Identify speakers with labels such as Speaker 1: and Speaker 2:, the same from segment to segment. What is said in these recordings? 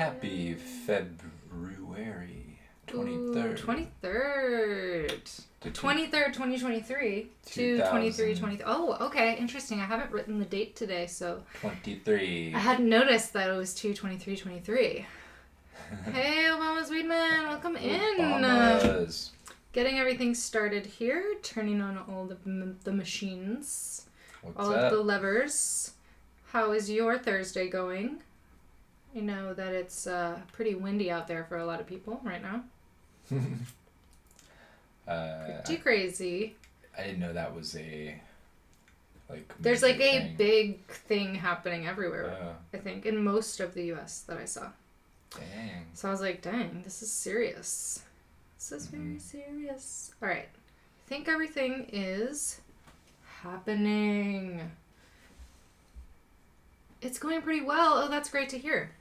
Speaker 1: Happy February 23rd.
Speaker 2: 23rd. 23rd, 2023 to 23. Oh, okay. Interesting. I haven't written the date today, so
Speaker 1: 23.
Speaker 2: I hadn't noticed that it was 2/23/23. Hey, Obama's Weedman, welcome in.
Speaker 1: Obamas.
Speaker 2: Getting everything started here, turning on all the machines,
Speaker 1: What's
Speaker 2: all
Speaker 1: up?
Speaker 2: of the levers. How is your Thursday going? You know that it's pretty windy out there for a lot of people right now. Pretty crazy.
Speaker 1: I didn't know that was a
Speaker 2: There's
Speaker 1: major
Speaker 2: like a
Speaker 1: thing.
Speaker 2: big thing happening everywhere,
Speaker 1: Oh,
Speaker 2: I think, in most of the US that I saw.
Speaker 1: dang.
Speaker 2: So I was like, dang, this is serious. This is very serious. All right. I think everything is happening. It's going pretty well. Oh, that's great to hear.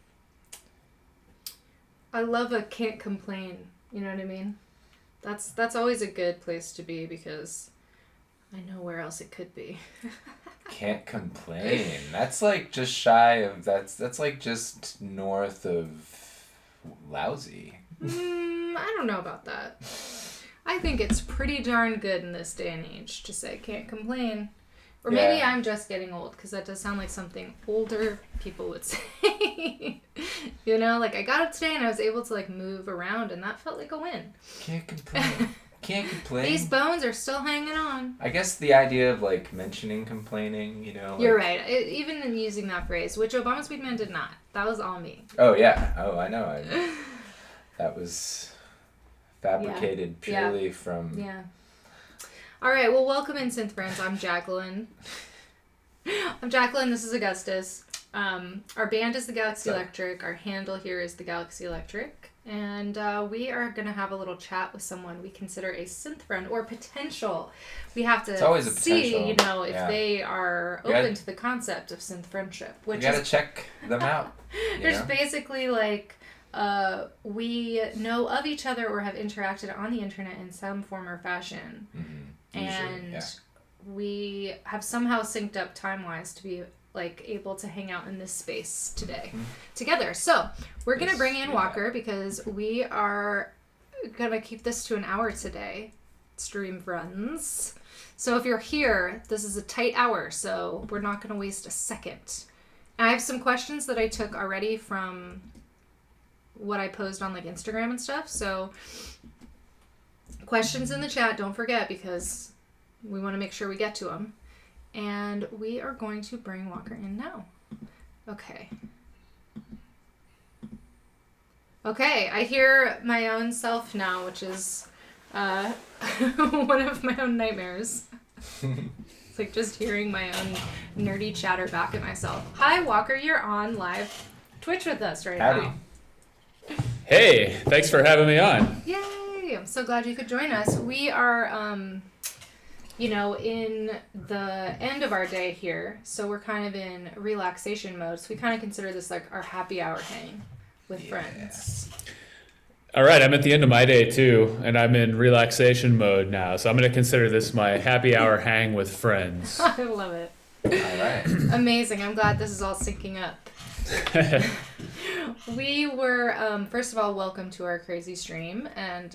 Speaker 2: I love a can't complain. You know what I mean? That's always a good place to be because I know where else it could be.
Speaker 1: Can't complain. That's like just shy of that's like just north of lousy.
Speaker 2: I don't know about that. I think it's pretty darn good in this day and age to say can't complain. Or maybe
Speaker 1: Yeah.
Speaker 2: I'm just getting old because that does sound like something older people would say. You know, like I got up today and I was able to like move around and that felt like a win.
Speaker 1: Can't complain. Can't complain.
Speaker 2: These bones are still hanging on.
Speaker 1: I guess the idea of like mentioning complaining, you know.
Speaker 2: You're
Speaker 1: like-
Speaker 2: right. Even in using that phrase, which Obama's Weedman did not. That was all me.
Speaker 1: Oh yeah. Oh, I know. That was fabricated purely from.
Speaker 2: Yeah. All right. Well, welcome in, Synth Friends. I'm Jacqueline. This is Augustus. Our band is the Galaxy Electric. Our handle here is the Galaxy Electric. And we are going to have a little chat with someone we consider a synth friend or potential. We have to
Speaker 1: It's always a
Speaker 2: see,
Speaker 1: potential.
Speaker 2: if
Speaker 1: Yeah.
Speaker 2: they are
Speaker 1: You gotta-
Speaker 2: open to the concept of synth friendship.
Speaker 1: You
Speaker 2: Which
Speaker 1: gotta
Speaker 2: is
Speaker 1: check them out. You
Speaker 2: there's
Speaker 1: know?
Speaker 2: basically like we know of each other or have interacted on the internet in some form or fashion.
Speaker 1: Mm-hmm. Usually,
Speaker 2: And
Speaker 1: yeah.
Speaker 2: we have somehow synced up time-wise to be like able to hang out in this space today together. So we're gonna bring in Walker because we are gonna keep this to an hour today, stream friends. So if you're here, this is a tight hour, so we're not gonna waste a second. And I have some questions that I took already from what I posed on like Instagram and stuff. So questions in the chat, don't forget, because we want to make sure we get to them. And we are going to bring Walker in now. Okay. Okay, I hear my own self now, which is one of my own nightmares. It's like just hearing my own nerdy chatter back at myself. Hi, Walker, you're on live Twitch with us right
Speaker 1: Howdy.
Speaker 2: now.
Speaker 3: Hey, thanks for having me on.
Speaker 2: Yay! I'm so glad you could join us. We are, in the end of our day here, so we're kind of in relaxation mode. So we kind of consider this like our happy hour hang with friends.
Speaker 3: All right, I'm at the end of my day too, and I'm in relaxation mode now. So I'm going to consider this my happy hour hang with friends.
Speaker 2: I love it.
Speaker 1: All right.
Speaker 2: Amazing. I'm glad this is all syncing up. We were, first of all, welcome to our crazy stream, and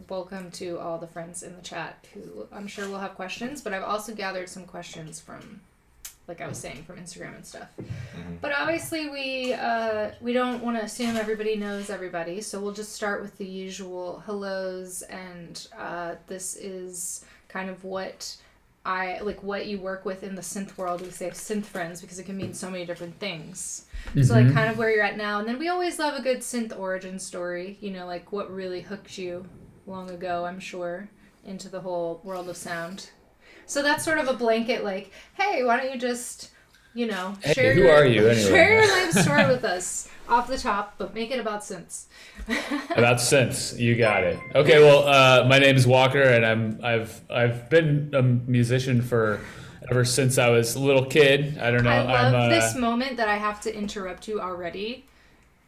Speaker 2: welcome to all the friends in the chat who I'm sure will have questions, but I've also gathered some questions from, like I was saying, from Instagram and stuff. But obviously we don't want to assume everybody knows everybody, so we'll just start with the usual hellos, and this is kind of what you work with in the synth world. We say synth friends because it can mean so many different things. So like kind of where you're at now. And then we always love a good synth origin story, like what really hooked you long ago, I'm sure, into the whole world of sound. So that's sort of a blanket like, hey, why don't you just,
Speaker 3: Hey, who are you anyway?
Speaker 2: Share your life story with us off the top, but make it about synths.
Speaker 3: About synths, you got it. Okay, well, my name is Walker, and I've been a musician for ever since I was a little kid. I don't know.
Speaker 2: I love
Speaker 3: I'm
Speaker 2: this moment that I have to interrupt you already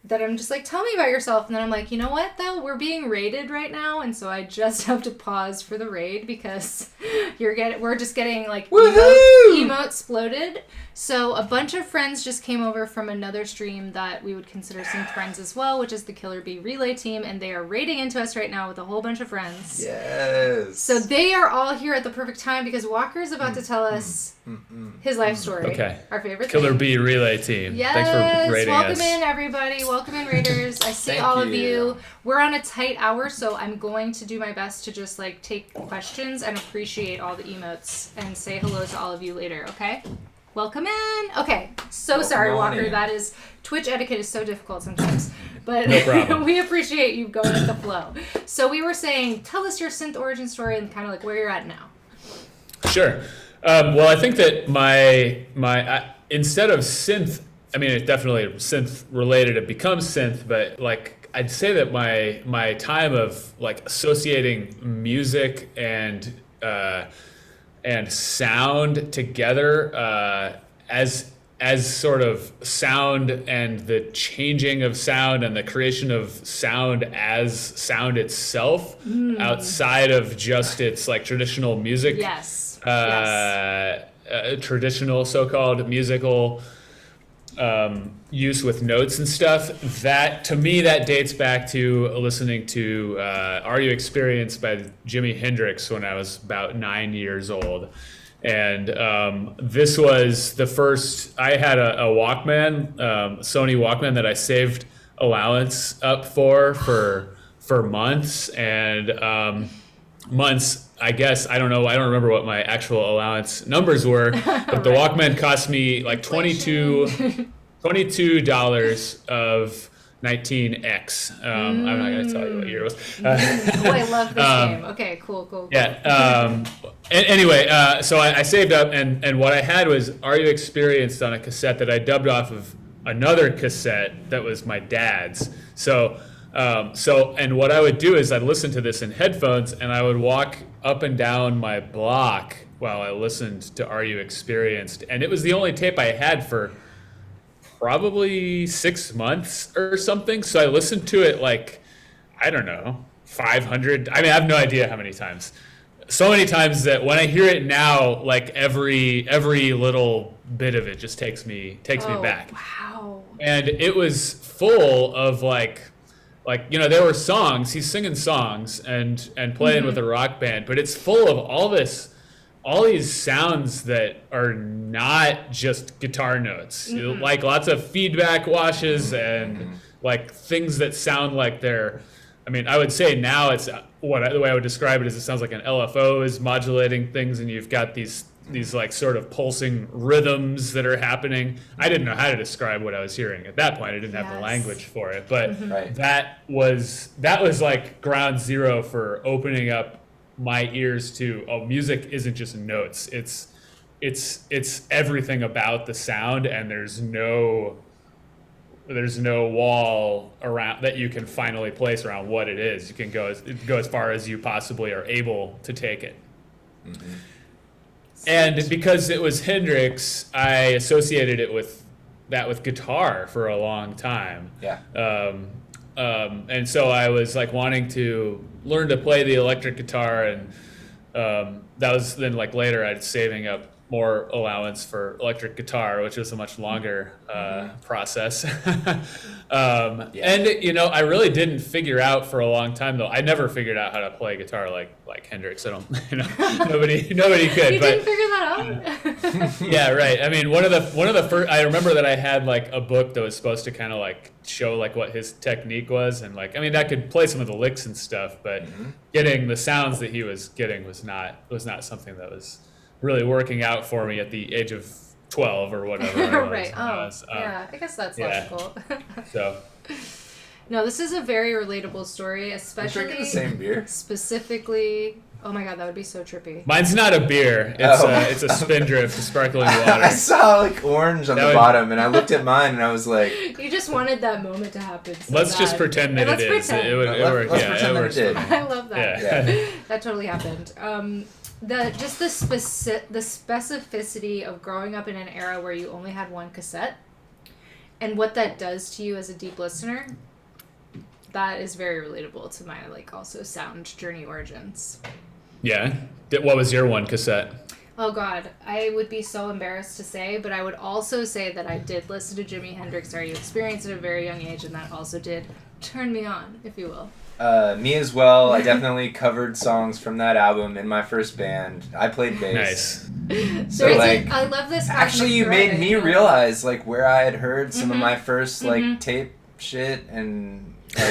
Speaker 2: that I'm just like, tell me about yourself. And then I'm like, you know what, though? We're being raided right now. And so I just have to pause for the raid because we're just getting like emote exploded. So a bunch of friends just came over from another stream that we would consider synth friends as well, which is the Killer Bee Relay team. And they are raiding into us right now with a whole bunch of friends.
Speaker 1: Yes.
Speaker 2: So they are all here at the perfect time because Walker is about to tell us his life story.
Speaker 3: Okay.
Speaker 2: Our favorite
Speaker 3: Killer
Speaker 2: thing.
Speaker 3: Bee Relay team.
Speaker 2: Yes.
Speaker 3: Thanks for rating
Speaker 2: Welcome
Speaker 3: us.
Speaker 2: in, everybody. Welcome in, Raiders. I see
Speaker 1: Thank
Speaker 2: all of
Speaker 1: you.
Speaker 2: you. We're on a tight hour, so I'm going to do my best to just like take questions and appreciate all the emotes and say hello to all of you later, okay? Welcome in. Okay. So sorry, Walker.
Speaker 1: in.
Speaker 2: That is Twitch etiquette is so difficult sometimes. But
Speaker 3: No problem.
Speaker 2: we appreciate you going with the flow. So we were saying, tell us your synth origin story and kind of like where you're at now.
Speaker 3: Sure. Well, I think that my instead of synth, I mean, it's definitely synth related. It becomes synth, but like I'd say that my time of like associating music and sound together as sort of sound and the changing of sound and the creation of sound as sound itself outside of just its like traditional music.
Speaker 2: Yes.
Speaker 3: Traditional so-called musical use with notes and stuff. That to me that dates back to listening to Are You Experienced by Jimi Hendrix when I was about 9 years old. And this was the first. I had a Walkman, Sony Walkman that I saved allowance up for months and months. I guess I don't know. I don't remember what my actual allowance numbers were, but the Walkman cost me like $22 of 19X. I'm not going to tell you what year it was.
Speaker 2: Oh, I love this game. Okay, cool.
Speaker 3: Yeah. Anyway, so I saved up, and what I had was Are You Experienced on a cassette that I dubbed off of another cassette that was my dad's. So what I would do is I'd listen to this in headphones, and I would walk up and down my block while I listened to Are You Experienced, and it was the only tape I had for probably 6 months or something. So I listened to it like, I don't know, 500. I mean, I have no idea how many times. So many times that when I hear it now, like every little bit of it just takes me back.
Speaker 2: Wow.
Speaker 3: And it was full of like there were songs. He's singing songs and playing with a rock band, but it's full of all these sounds that are not just guitar notes. Like lots of feedback washes and like things that sound like they're. I mean, I would say now it's the way I would describe it is it sounds like an LFO is modulating things, and you've got these like sort of pulsing rhythms that are happening. I didn't know how to describe what I was hearing at that point. I didn't have the language for it, but that was like ground zero for opening up my ears to music isn't just notes. It's everything about the sound, and there's no wall around that you can finally place around what it is. You can go as far as you possibly are able to take it. Mm-hmm. And because it was Hendrix, I associated it with guitar for a long time.
Speaker 1: Yeah.
Speaker 3: And so I was like wanting to learn to play the electric guitar, and that was then like later I'd saving up more allowance for electric guitar, which was a much longer process. And I really didn't figure out for a long time though. I never figured out how to play guitar like Hendrix. I don't, nobody could.
Speaker 2: You didn't figure that out?
Speaker 3: Yeah, right. I mean, one of the first. I remember that I had like a book that was supposed to kind of like show like what his technique was, and like I could play some of the licks and stuff, but getting the sounds that he was getting was not something that was really working out for me at the age of 12 or whatever.
Speaker 2: Right. Yeah. I guess that's logical.
Speaker 3: So.
Speaker 2: No, this is a very relatable story, especially.
Speaker 1: We're drinking the same beer.
Speaker 2: Specifically. Oh my god, that would be so trippy.
Speaker 3: Mine's not a beer. It's a Spindrift, sparkling water.
Speaker 1: I saw like orange on the bottom, and I looked at mine, and I was like,
Speaker 2: "You just wanted that moment to happen." So
Speaker 3: let's just pretend that it is. It worked.
Speaker 1: Let's pretend that it did.
Speaker 2: I love that.
Speaker 1: Yeah.
Speaker 2: That totally happened. The specificity of growing up in an era where you only had one cassette, and what that does to you as a deep listener, that is very relatable to my like also sound journey origins.
Speaker 3: Yeah. What was your one cassette?
Speaker 2: Oh God, I would be so embarrassed to say, but I would also say that I did listen to Jimi Hendrix Radio Experience at a very young age, and that also did turn me on, if you will.
Speaker 1: Me as well. I definitely covered songs from that album in my first band. I played bass.
Speaker 3: Nice.
Speaker 1: So like,
Speaker 2: I love this.
Speaker 1: actually, you made me realize like where I had heard some of my first like
Speaker 2: Mhm.
Speaker 1: tape shit and like,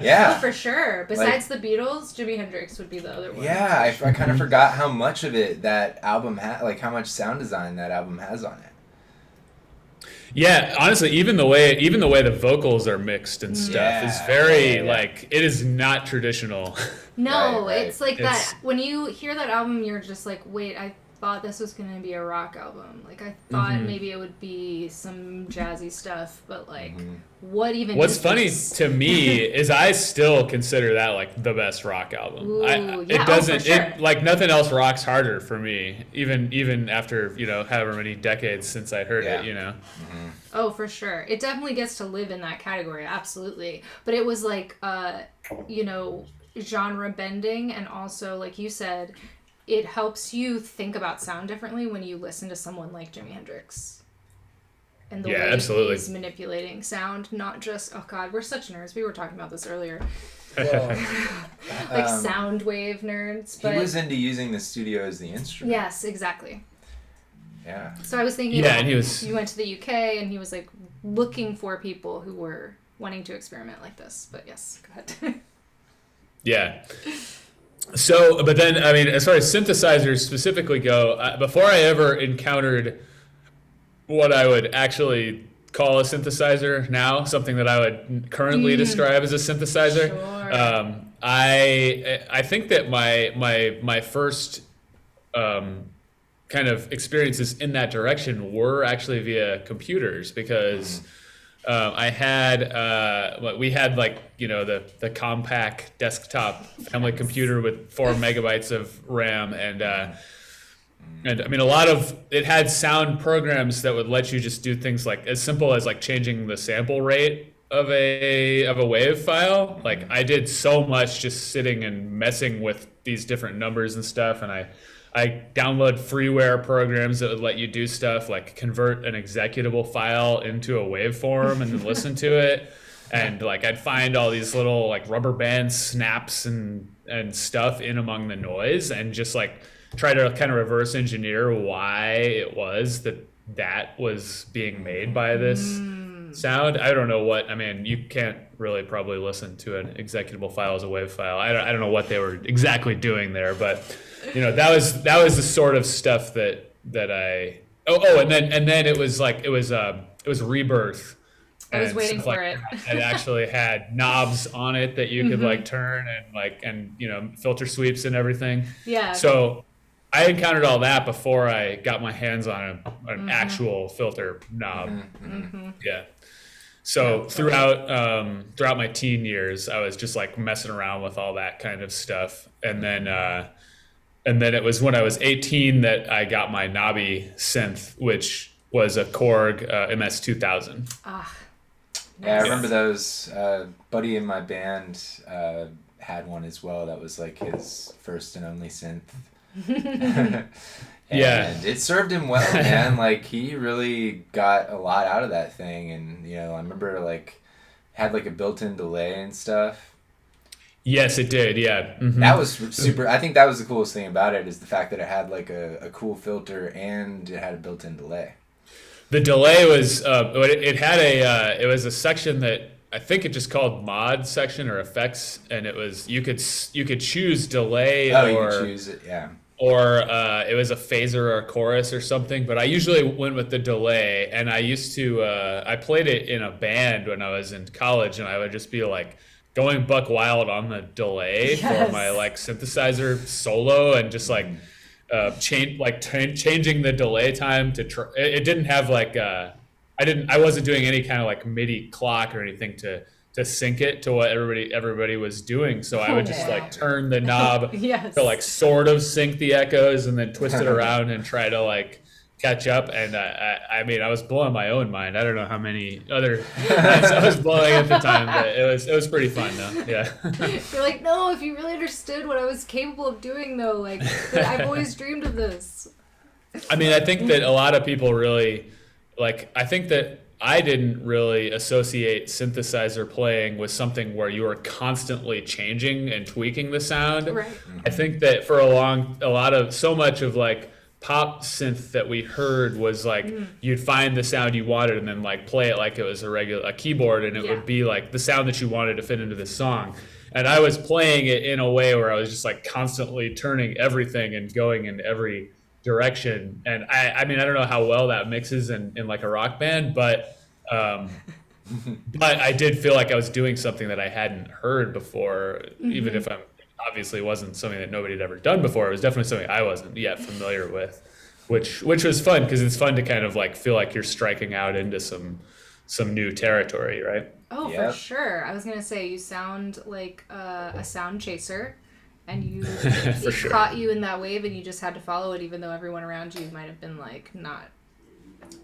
Speaker 1: yeah.
Speaker 2: Oh, for sure. Besides the Beatles, Jimi Hendrix would be the other one.
Speaker 1: Yeah, I kind of forgot how much of it that album had, like how much sound design that album has on it.
Speaker 3: Yeah, honestly, even the way the vocals are mixed and stuff is very like, it is not traditional.
Speaker 2: No,
Speaker 1: Right.
Speaker 2: it's like that. When you hear that album, you're just like, wait, I thought this was going to be a rock album. Like, I thought maybe it would be some jazzy stuff, but like, what even
Speaker 3: What's
Speaker 2: is
Speaker 3: funny
Speaker 2: this?
Speaker 3: to me is I still consider that like the best rock album.
Speaker 2: Ooh,
Speaker 3: It
Speaker 2: yeah,
Speaker 3: doesn't,
Speaker 2: for sure.
Speaker 3: it like nothing else rocks harder for me, even after, you know, however many decades since I heard it, you know.
Speaker 2: Oh, for sure. It definitely gets to live in that category, absolutely. But it was like, you know, genre bending, and also, like you said, it helps you think about sound differently when you listen to someone like Jimi Hendrix. And the way
Speaker 3: absolutely.
Speaker 2: he's manipulating sound, not just, oh God, we're such nerds. We were talking about this earlier.
Speaker 1: Well,
Speaker 2: Like sound wave nerds. But
Speaker 1: he was into using the studio as the instrument.
Speaker 2: yes, exactly.
Speaker 1: Yeah.
Speaker 2: So I was thinking,
Speaker 3: Yeah, and he was-
Speaker 2: you went to the UK and he was like looking for people who were wanting to experiment like this. But yes, go ahead.
Speaker 3: Yeah. So, but then, I mean, as far as synthesizers specifically go, before I ever encountered what I would actually call a synthesizer now, something that I would currently describe as a synthesizer,
Speaker 2: Sure.
Speaker 3: I think that my first kind of experiences in that direction were actually via computers, because I had we had like, you know, the compact desktop family computer with 4 megabytes of RAM, and I mean, a lot of it had sound programs that would let you just do things like as simple as like changing the sample rate of a wave file. Like, I did so much just sitting and messing with these different numbers and stuff, and I download freeware programs that would let you do stuff like convert an executable file into a waveform and then listen to it. And like, I'd find all these little like rubber band snaps and stuff in among the noise, and just like try to kind of reverse engineer why it was that was being made by this sound. I don't know what, I mean, you can't really probably listen to an executable file as a wave file. I don't know what they were exactly doing there, but you know, that was the sort of stuff that I and then it was like it was Rebirth.
Speaker 2: I was
Speaker 3: And
Speaker 2: waiting
Speaker 3: stuff
Speaker 2: for
Speaker 3: like
Speaker 2: it.
Speaker 3: that. It actually had knobs on it that you could like turn and you know, filter sweeps and everything.
Speaker 2: Yeah.
Speaker 3: So I encountered all that before I got my hands on an actual filter knob. Yeah. So throughout my teen years, I was just like messing around with all that kind of stuff, and then it was when I was 18 that I got my knobby synth, which was a Korg MS-2000.
Speaker 2: Ah.
Speaker 1: Yeah, I remember those. Buddy in my band had one as well. That was like his first and only synth. And it served him well, man. Like, he really got a lot out of that thing, and you know, I remember like had like a built-in delay and stuff.
Speaker 3: Yes, it did. Yeah. Mm-hmm.
Speaker 1: That was super. I think that was the coolest thing about it, is the fact that it had like a cool filter and it had a built-in delay.
Speaker 3: The delay was it had it was a section that I think it just called mod section or effects, and it was you could choose delay
Speaker 1: You could choose it, yeah.
Speaker 3: Or it was a phaser or a chorus or something, but I usually went with the delay. And I used to I played it in a band when I was in college, and I would just be like going buck wild on the delay for my like synthesizer solo, and just like changing the delay time to it didn't have like I wasn't doing any kind of like MIDI clock or anything to sync it to what everybody was doing, so I would just like turn the knob to like sort of sync the echoes, and then twist it around and try to like catch up, and I mean, I was blowing my own mind. I don't know how many other minds I was blowing at the time, but it was pretty fun though. Yeah.
Speaker 2: You're like, no, if you really understood what I was capable of doing, though, like, I've always dreamed of this.
Speaker 3: I mean, I think that a lot of people really, like, I think that I didn't really associate synthesizer playing with something where you were constantly changing and tweaking the sound.
Speaker 2: Right.
Speaker 3: I think that for so much of like pop synth that we heard was like you'd find the sound you wanted and then like play it like it was a keyboard, and it would be like the sound that you wanted to fit into the song. And I was playing it in a way where I was just like constantly turning everything and going in every direction. And I mean, I don't know how well that mixes in like a rock band, but I did feel like I was doing something that I hadn't heard before, even if obviously wasn't something that nobody had ever done before. It was definitely something I wasn't yet familiar with, which was fun because it's fun to kind of like feel like you're striking out into some new territory, right?
Speaker 2: Oh,
Speaker 1: Yep.
Speaker 2: for sure. I was gonna say you sound like a sound chaser, and
Speaker 3: For
Speaker 2: it
Speaker 3: sure.
Speaker 2: caught you in that wave, and you just had to follow it, even though everyone around you might have been like not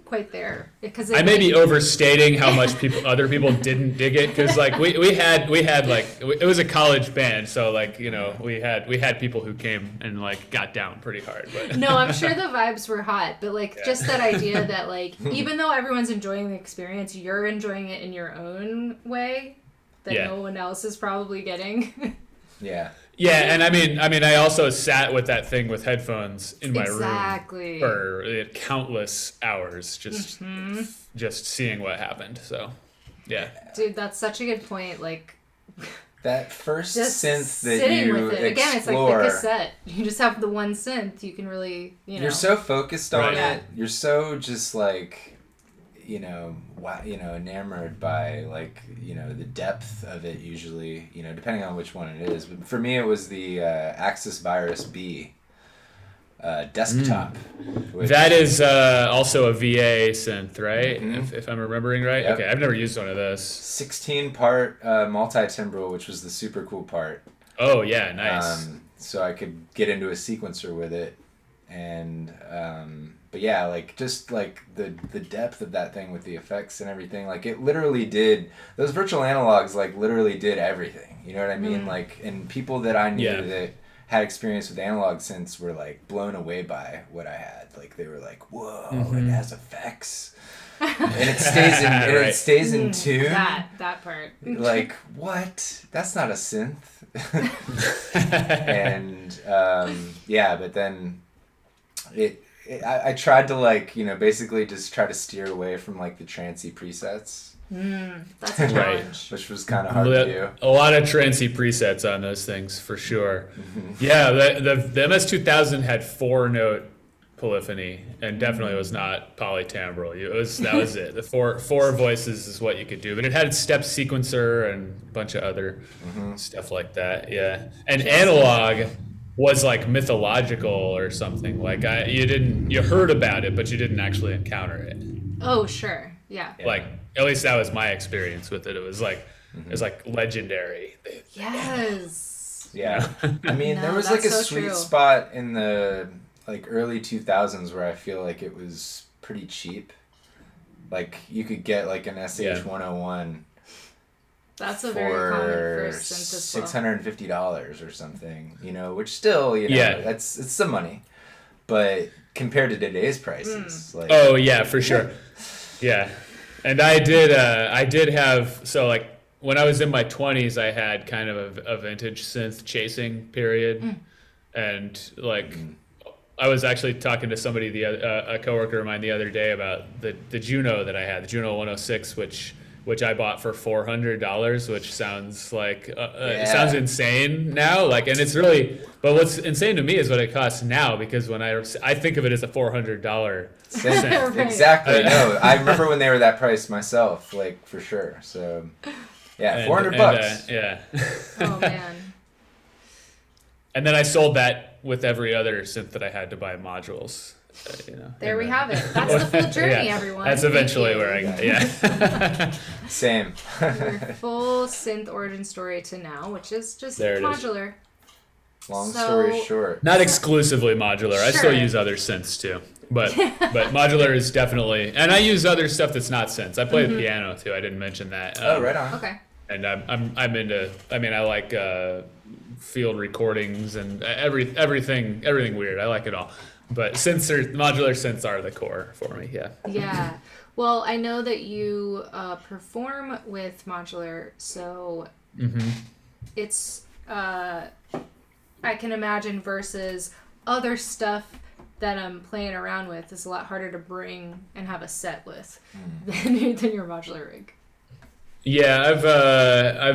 Speaker 2: quite there. Because
Speaker 3: I may be overstating how much other people didn't dig it, because like we had like it was a college band, so like, you know, we had people who came and like got down pretty hard. But
Speaker 2: No, I'm sure the vibes were hot, but like just that idea that like even though everyone's enjoying the experience, you're enjoying it in your own way that no one else is probably getting.
Speaker 1: Yeah.
Speaker 3: Yeah, and I mean, I also sat with that thing with headphones in my
Speaker 2: Exactly.
Speaker 3: room for countless hours, just seeing what happened. So, yeah.
Speaker 2: Dude, that's such a good point. Like,
Speaker 1: That first
Speaker 2: just
Speaker 1: synth that
Speaker 2: sitting
Speaker 1: you
Speaker 2: with it. Again, it's like
Speaker 1: explore,
Speaker 2: the cassette. You just have the one synth. You can really,
Speaker 1: you're so focused on
Speaker 3: Right.
Speaker 1: it. You're so just like, you know, enamored by like, you know, the depth of it usually, you know, depending on which one it is. But for me, it was the Axis Virus B desktop. Which,
Speaker 3: That is also a VA synth, right?
Speaker 1: Mhm.
Speaker 3: If I'm remembering right.
Speaker 1: Yep.
Speaker 3: Okay, I've never used one of those.
Speaker 1: 16-part multi-timbral, which was the super cool part.
Speaker 3: Oh yeah, nice.
Speaker 1: So I could get into a sequencer with it, and but yeah, like just like the depth of that thing with the effects and everything, like it literally did, those virtual analogs like literally did everything, you know what I mean? Like, and people that I knew that had experience with analog synths were like blown away by what I had. Like they were like, whoa, it has effects. And it stays in
Speaker 3: Right.
Speaker 1: it stays in tune.
Speaker 2: that part.
Speaker 1: Like, what? That's not a synth. And yeah, but then I tried to like, you know, basically just try to steer away from like the trancey presets,
Speaker 2: That's a challenge.
Speaker 1: which was kind of hard to do.
Speaker 3: A lot of trancey presets on those things for sure. Yeah, the MS-2000 had 4-note polyphony and definitely was not polytimbral. That was it. The four voices is what you could do, but it had step sequencer and a bunch of other stuff like that. Yeah, and analog was like mythological or something. Like you heard about it, but you didn't actually encounter it.
Speaker 2: Oh, sure. Yeah.
Speaker 3: Like at least that was my experience with it. It was like legendary.
Speaker 2: Yes.
Speaker 1: Yeah. I mean, there was like a
Speaker 2: that's so
Speaker 1: sweet
Speaker 2: true.
Speaker 1: spot in the like early 2000s where I feel like it was pretty cheap. Like you could get like an SH-101
Speaker 2: That's a very common
Speaker 1: for
Speaker 2: first synth as well.
Speaker 1: $650 or something, you know, which still, you know, it's some money, but compared to today's prices, like,
Speaker 3: Oh yeah, for sure. Yeah, and I did have, so like when I was in my 20s, I had kind of a vintage synth chasing period, and like I was actually talking to somebody a coworker of mine the other day about the Juno that I had, the Juno 106, which I bought for $400, which sounds like it sounds insane now. Like, and it's really, but what's insane to me is what it costs now, because when I think of it as a $400 synth.
Speaker 2: Right.
Speaker 1: exactly. No, I remember when they were that price myself, like for sure. So, yeah, $400.
Speaker 3: Yeah.
Speaker 2: Oh man.
Speaker 3: And then I sold that with every other synth that I had to buy modules. You know.
Speaker 2: There we have it. That's the full journey, everyone.
Speaker 3: That's eventually where I got. Yeah.
Speaker 1: Same.
Speaker 2: Your full synth origin story to now, which is just
Speaker 3: There it is.
Speaker 2: modular.
Speaker 1: Long story short.
Speaker 3: Not exclusively modular. I still
Speaker 2: Sure.
Speaker 3: use other synths too. But modular is definitely, and I use other stuff that's not synths. I play the piano too. I didn't mention that.
Speaker 1: Oh, right on.
Speaker 2: Okay.
Speaker 3: And I'm into. I mean, I like field recordings and everything weird. I like it all. But modular synths are the core for me. Yeah.
Speaker 2: Yeah. Well, I know that you perform with modular, so it's I can imagine versus other stuff that I'm playing around with is a lot harder to bring and have a set with than your modular rig.
Speaker 3: Yeah,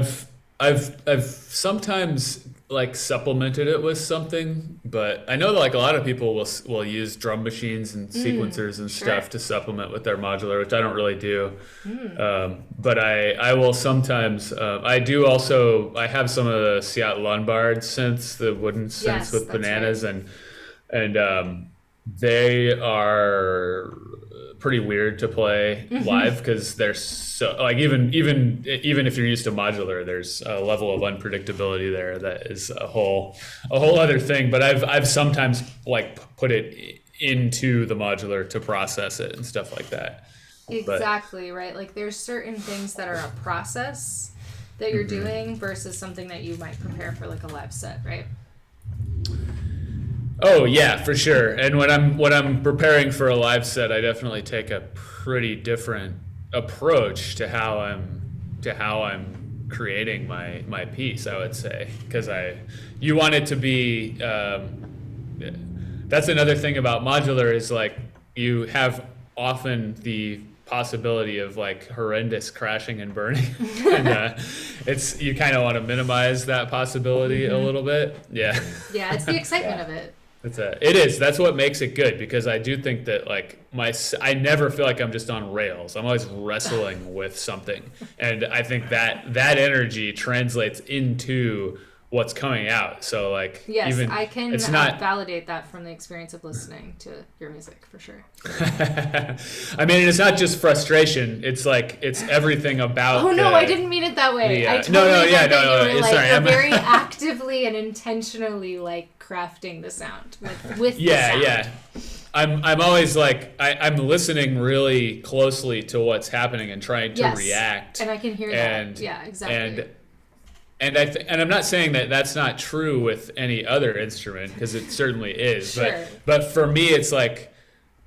Speaker 3: I've sometimes like supplemented it with something, but I know that like a lot of people will use drum machines and sequencers and stuff to supplement with their modular, which I don't really do. But I will sometimes. I do also. I have some of the Seattle Lombard synths, the wooden synths with bananas,
Speaker 2: right.
Speaker 3: and they are pretty weird to play live because they're so like even if you're used to modular, there's a level of unpredictability there that is a whole other thing. But I've sometimes like put it into the modular to process it and stuff like that.
Speaker 2: Exactly, right? Like there's certain things that are a process that you're doing versus something that you might prepare for like a live set, right?
Speaker 3: Oh yeah, for sure. And when I'm preparing for a live set, I definitely take a pretty different approach to how I'm creating my piece, I would say, because you want it to be. That's another thing about modular is like you have often the possibility of like horrendous crashing and burning, and it's you kind of want to minimize that possibility a little bit. Yeah.
Speaker 2: Yeah, it's the excitement of it.
Speaker 3: It is. That's what makes it good, because I do think that like I never feel like I'm just on rails. I'm always wrestling with something, and I think that energy translates into what's coming out. So like,
Speaker 2: yes,
Speaker 3: even
Speaker 2: I can
Speaker 3: it's not
Speaker 2: validate that from the experience of listening to your music for sure.
Speaker 3: I mean, it's not just frustration. It's like it's everything about.
Speaker 2: Oh no, I didn't mean it that way. I totally
Speaker 3: no.
Speaker 2: Like,
Speaker 3: sorry,
Speaker 2: very actively and intentionally like crafting the sound, like with the sound.
Speaker 3: Yeah. I'm always like I'm listening really closely to what's happening and trying to react.
Speaker 2: And I can hear that. Yeah, exactly.
Speaker 3: And I'm not saying that that's not true with any other instrument, because it certainly is.
Speaker 2: Sure.
Speaker 3: But for me, it's like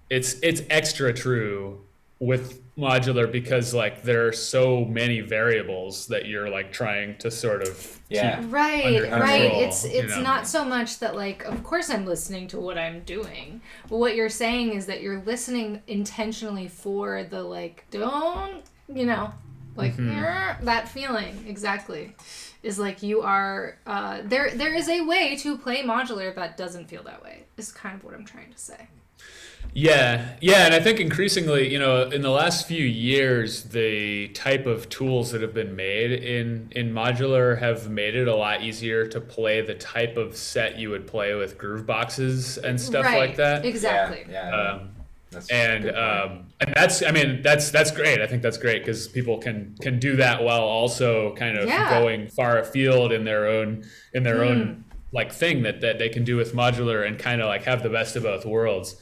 Speaker 3: it's extra true with modular, because like there are so many variables that you're like trying to sort of keep
Speaker 2: right.
Speaker 3: under control,
Speaker 2: It's not so much that like of course I'm listening to what I'm doing, but what you're saying is that you're listening intentionally for the like don't like that feeling exactly. Is like you are there is a way to play modular that doesn't feel that way, is kind of what I'm trying to say.
Speaker 3: Yeah, and I think increasingly, in the last few years, the type of tools that have been made in modular have made it a lot easier to play the type of set you would play with groove boxes and stuff like that.
Speaker 2: Exactly.
Speaker 3: And that's great. I think that's great, because people can do that while also kind of going far afield in their own like thing that they can do with modular and kind of like have the best of both worlds.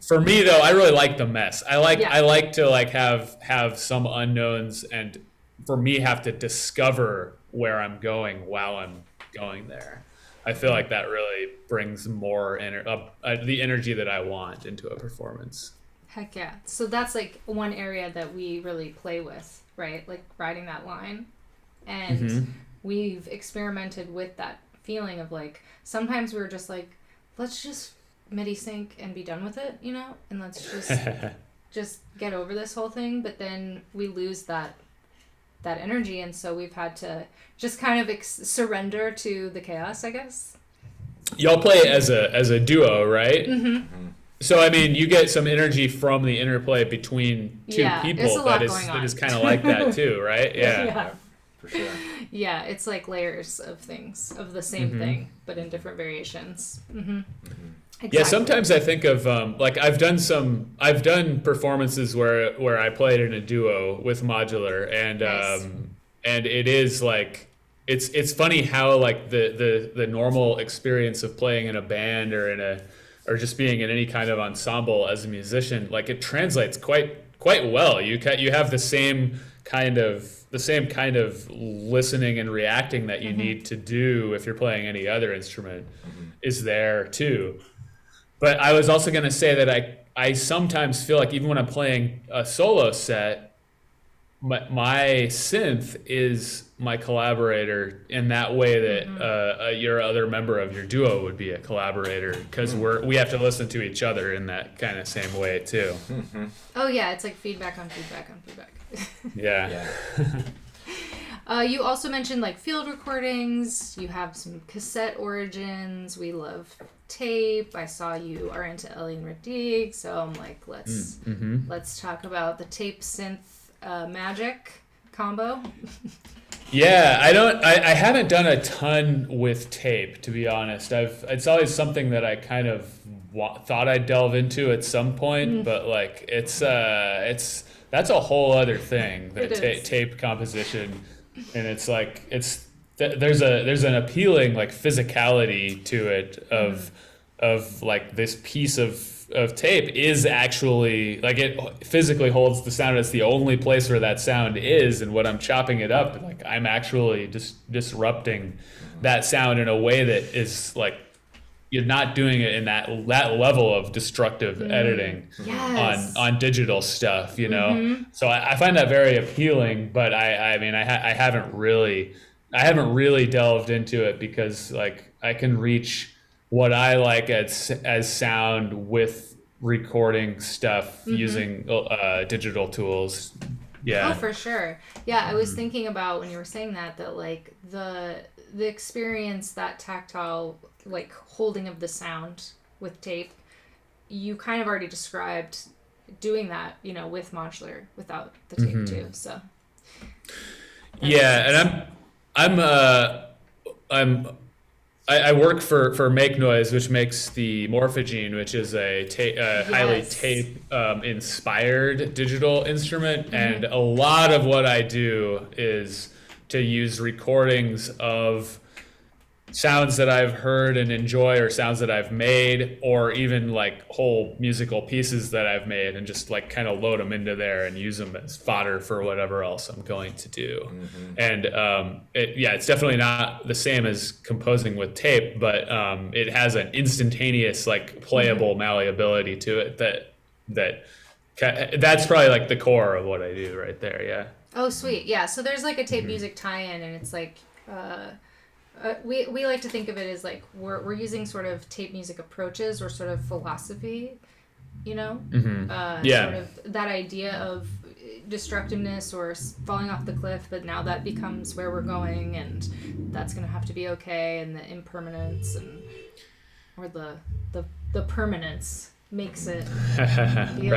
Speaker 3: For me though, I really like the mess. I like to like have some unknowns, and for me have to discover where I'm going while I'm going there. I feel like that really brings more the energy that I want into a performance.
Speaker 2: Heck yeah. So that's like one area that we really play with, right? Like riding that line. And we've experimented with that feeling of like, sometimes we were just like, let's just MIDI sync and be done with it, and let's just get over this whole thing. But then we lose that energy, and so we've had to just kind of surrender to the chaos, I guess.
Speaker 3: Y'all play as a duo, right? So I mean, you get some energy from the interplay between two people that is kind of like that too, right? Yeah.
Speaker 1: For sure.
Speaker 2: Yeah, it's like layers of things, of the same thing, but in different variations. Exactly.
Speaker 3: Yeah, sometimes I think of like I've done performances where I played in a duo with modular, and and it is like it's funny how like the normal experience of playing in a band or in or just being in any kind of ensemble as a musician, like it translates quite well. You have the same kind of listening and reacting that you need to do if you're playing any other instrument is there too. But I was also going to say that I sometimes feel like even when I'm playing a solo set, my synth is my collaborator in that way that your other member of your duo would be a collaborator, because we have to listen to each other in that kind of same way too.
Speaker 2: Oh yeah, it's like feedback on feedback on feedback.
Speaker 3: Yeah.
Speaker 2: You also mentioned like field recordings. You have some cassette origins. We love tape. I saw you are into Ellie and Redig, so I'm like, let's talk about the tape synth magic combo.
Speaker 3: Yeah, I haven't done a ton with tape, to be honest. It's always something that I kind of thought I'd delve into at some point, but like that's a whole other thing, the tape composition, and it's like there's an appealing like physicality to it of like this piece of tape is actually like it physically holds the sound. It's the only place where that sound is, and when I'm chopping it up, like I'm actually just disrupting that sound in a way that is like you're not doing it in that level of destructive editing on digital stuff, you know. So I find that very appealing, but I mean I haven't really delved into it, because like I can reach what I like as sound with recording stuff using digital tools. Yeah.
Speaker 2: Oh, for sure. Yeah, I was thinking about when you were saying that like the experience, that tactile like holding of the sound with tape, you kind of already described doing that, you know, with Modular without the tape too. So
Speaker 3: yeah, and I work for Make Noise, which makes the Morphagene, which is a highly tape inspired digital instrument, and a lot of what I do is to use recordings of sounds that I've heard and enjoy, or sounds that I've made, or even like whole musical pieces that I've made, and just like kind of load them into there and use them as fodder for whatever else I'm going to do. And it's definitely not the same as composing with tape, but it has an instantaneous like playable malleability to it that's probably like the core of what I do right there. Yeah.
Speaker 2: Oh, sweet. Yeah. So there's like a tape music tie-in, and it's like we like to think of it as like we're using sort of tape music approaches or sort of philosophy, you know, sort of that idea of destructiveness or falling off the cliff, but now that becomes where we're going, and that's gonna have to be okay, and the impermanence or the permanence makes it feel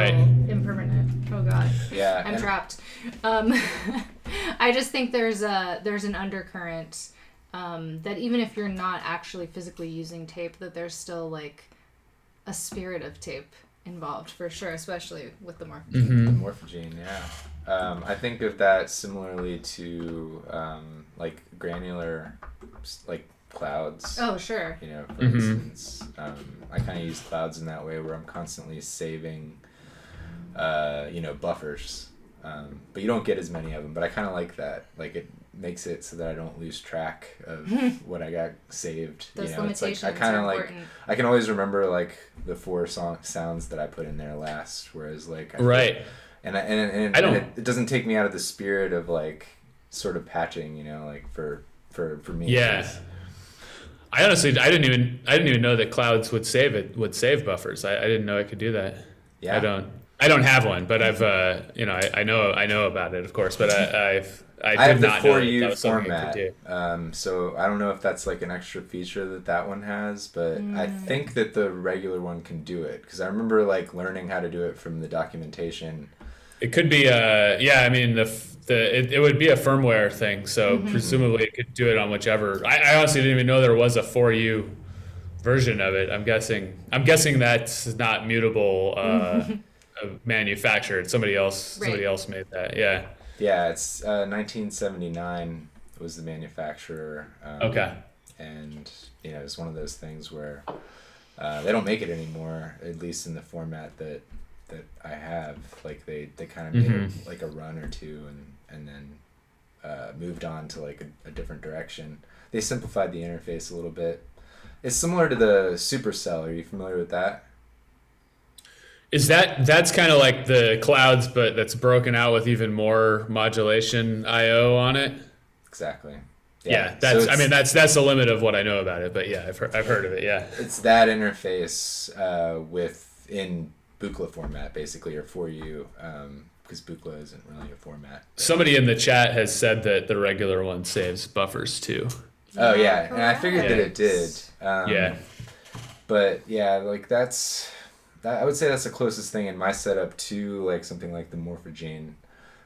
Speaker 2: impermanent. Oh god.
Speaker 1: Yeah.
Speaker 2: I'm trapped. I just think there's an undercurrent that even if you're not actually physically using tape, that there's still like a spirit of tape involved for sure, especially with the Morphagene.
Speaker 1: The Morphagene, yeah. I think of that similarly to like granular like clouds.
Speaker 2: Oh, sure.
Speaker 1: You know, for instance, I kind of use clouds in that way where I'm constantly saving, buffers. But you don't get as many of them. But I kind of like that. Like it makes it so that I don't lose track of what I got saved.
Speaker 2: Those
Speaker 1: it's
Speaker 2: limitations
Speaker 1: like I kind of
Speaker 2: are
Speaker 1: like
Speaker 2: important.
Speaker 1: I can always remember like the four sounds that I put in there last. Whereas like and it doesn't take me out of the spirit of like sort of patching. You know, like for me.
Speaker 3: Yeah. I honestly, I didn't even know that clouds would save buffers. I didn't know I could do that.
Speaker 1: Yeah.
Speaker 3: I don't have one, but I've I know about it, of course, but I
Speaker 1: have
Speaker 3: did
Speaker 1: the
Speaker 3: not know
Speaker 1: For You
Speaker 3: that was something I
Speaker 1: format.
Speaker 3: could do.
Speaker 1: So I don't know if that's like an extra feature that one has, but I think that the regular one can do it, because I remember like learning how to do it from the documentation.
Speaker 3: It could be I mean it would be a firmware thing, so presumably it could do it on whichever. I honestly didn't even know there was a For You version of it. I'm guessing that's not mutable manufactured. Somebody else made that. Yeah.
Speaker 1: Yeah, it's 1979 was the manufacturer.
Speaker 3: Okay.
Speaker 1: And it's one of those things where They don't make it anymore, at least in the format that I have. Like they kind of made it like a run or two and then moved on to like a different direction. They simplified the interface a little bit. It's similar to the Supercell. Are you familiar with that?
Speaker 3: That's kind of like the clouds, but that's broken out with even more modulation I/O on it.
Speaker 1: Exactly.
Speaker 3: Yeah, that's the limit of what I know about it. But yeah, I've heard of it. Yeah,
Speaker 1: it's that interface in Buchla format, basically, or for you, because Buchla isn't really a format.
Speaker 3: Somebody in the chat has said that the regular one saves buffers too.
Speaker 1: Oh yeah, and I figured that it did.
Speaker 3: Yeah.
Speaker 1: But yeah, like that. I would say that's the closest thing in my setup to like something like the Morphagene.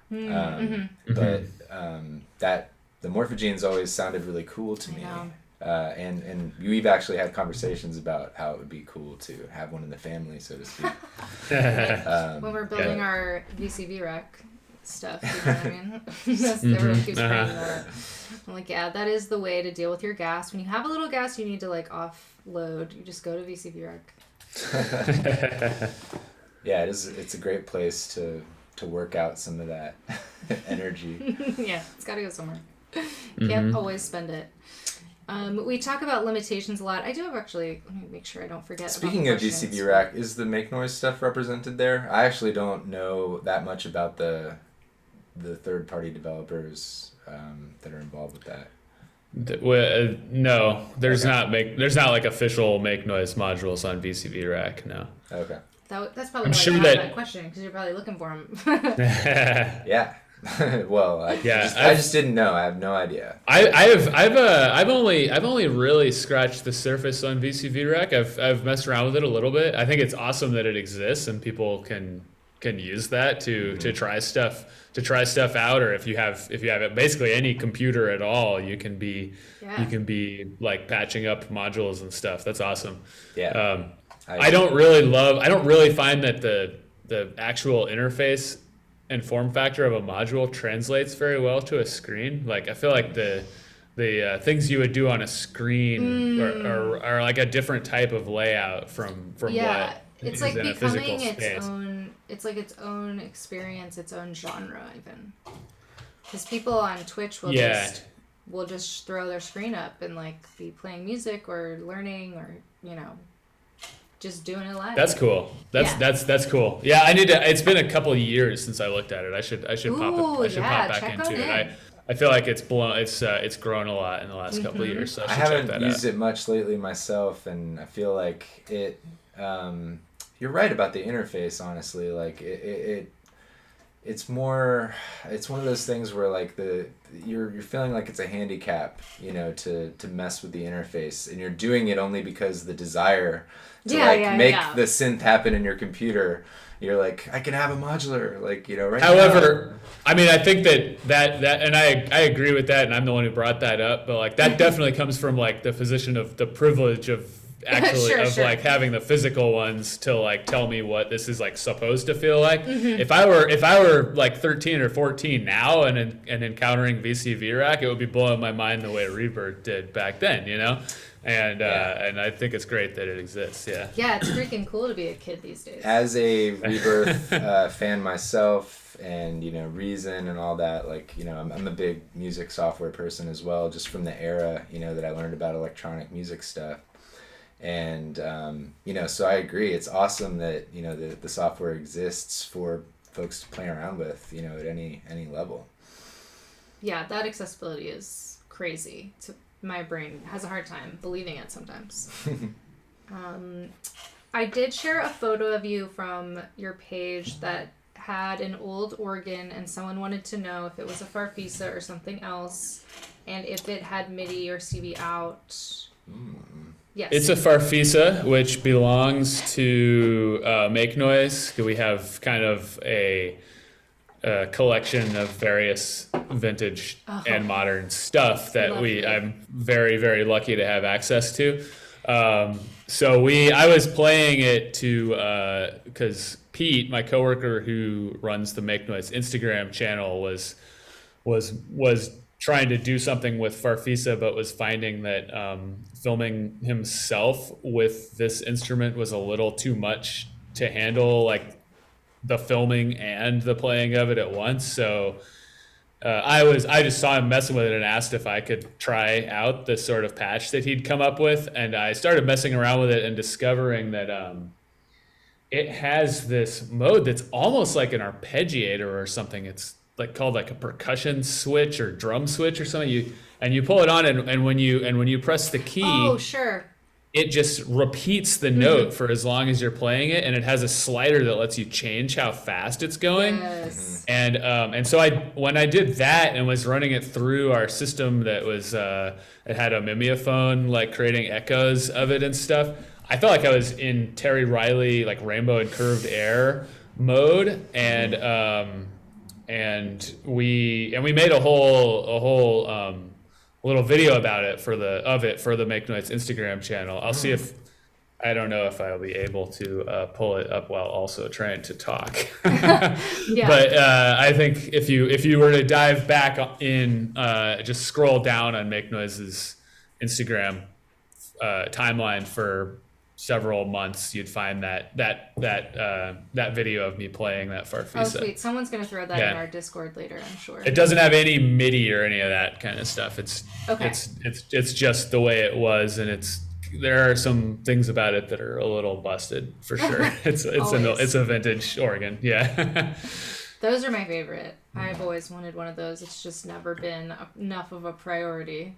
Speaker 1: But that the Morphagenes always sounded really cool to me. And we've actually had conversations about how it would be cool to have one in the family, so to speak.
Speaker 2: When we're building our VCV rack stuff, you know what I mean? Everyone keeps bringing that up. I'm like, yeah, that is the way to deal with your gas. When you have a little gas you need to like offload, you just go to VCV rack.
Speaker 1: Yeah, it's a great place to work out some of that energy.
Speaker 2: Yeah, it's got to go somewhere. Can't always spend it. We talk about limitations a lot. I do have actually, let me make sure I don't forget.
Speaker 1: Speaking of VCV rack, is the Make Noise stuff represented there? I actually don't know that much about the third party developers that are involved with that.
Speaker 3: No, there's not like official Make Noise modules on VCV Rack. No.
Speaker 1: Okay.
Speaker 2: That's probably why you asked that question, because you're probably looking for them.
Speaker 1: Yeah. Well, I just didn't know. I have no idea.
Speaker 3: I've only really scratched the surface on VCV Rack. I've messed around with it a little bit. I think it's awesome that it exists and people can use that to try stuff out, or if you have basically any computer at all, you can be like patching up modules and stuff. That's awesome.
Speaker 1: Yeah.
Speaker 3: I don't really find that the actual interface and form factor of a module translates very well to a screen. Like I feel like the things you would do on a screen are like a different type of layout from what
Speaker 2: it's
Speaker 3: is
Speaker 2: like
Speaker 3: in a physical
Speaker 2: becoming
Speaker 3: space.
Speaker 2: its own. It's like its own experience, its own genre, even. Because people on Twitch will just throw their screen up and like be playing music or learning or just doing it live.
Speaker 3: That's cool. That's cool. Yeah, I need to. It's been a couple of years since I looked at it. I should pop back into it. I feel like it's grown a lot in the last couple of years. So I
Speaker 1: haven't used it much lately myself, and I feel like it. You're right about the interface. Honestly, like it's more. It's one of those things where like you're feeling like it's a handicap, to mess with the interface, and you're doing it only because the desire to make the synth happen in your computer. You're like, I can have a modular, right.
Speaker 3: However,
Speaker 1: now.
Speaker 3: I mean, I think that and I agree with that, and I'm the one who brought that up. But like that definitely comes from like the position of the privilege of actually like having the physical ones to like tell me what this is like supposed to feel like. If I were like 13 or 14 now and encountering VCV Rack, it would be blowing my mind the way Rebirth did back then, And and I think it's great that it exists. Yeah.
Speaker 2: Yeah, it's freaking cool to be a kid these days.
Speaker 1: As a Rebirth fan myself, and Reason and all that, I'm a big music software person as well, just from the era that I learned about electronic music stuff. And so I agree. It's awesome that the software exists for folks to play around with at any level.
Speaker 2: Yeah, that accessibility is crazy. My brain has a hard time believing it sometimes. I did share a photo of you from your page that had an old organ, and someone wanted to know if it was a Farfisa or something else, and if it had MIDI or CV out. Yes.
Speaker 3: It's a Farfisa, which belongs to Make Noise. We have kind of a collection of various vintage and modern stuff that I'm very, very lucky to have access to. So I was playing it to because Pete, my coworker who runs the Make Noise Instagram channel, was trying to do something with Farfisa, but was finding that filming himself with this instrument was a little too much to handle, like the filming and the playing of it at once. So I just saw him messing with it and asked if I could try out the sort of patch that he'd come up with, and I started messing around with it and discovering that it has this mode that's almost like an arpeggiator or something. It's like called like a percussion switch or drum switch or something. You pull it on, and when you press the key,
Speaker 2: oh sure,
Speaker 3: it just repeats the note for as long as you're playing it, and it has a slider that lets you change how fast it's going.
Speaker 2: Yes.
Speaker 3: And so when I did that and was running it through our system that was it had a mimeophone like creating echoes of it and stuff, I felt like I was in Terry Riley like Rainbow and Curved Air mode, and we made a whole little video about it for the Make Noise Instagram channel. I'll see if I don't know if I'll be able to pull it up while also trying to talk.
Speaker 2: Yeah.
Speaker 3: But I think if you were to dive back in, just scroll down on Make Noise's Instagram timeline for several months, you'd find that video of me playing that Farfisa.
Speaker 2: Oh sweet, someone's gonna throw that in our Discord later, I'm sure.
Speaker 3: It doesn't have any MIDI or any of that kind of stuff. It's just the way it was, and there are some things about it that are a little busted for sure. It's a vintage organ, yeah.
Speaker 2: Those are my favorite. I've always wanted one of those. It's just never been enough of a priority.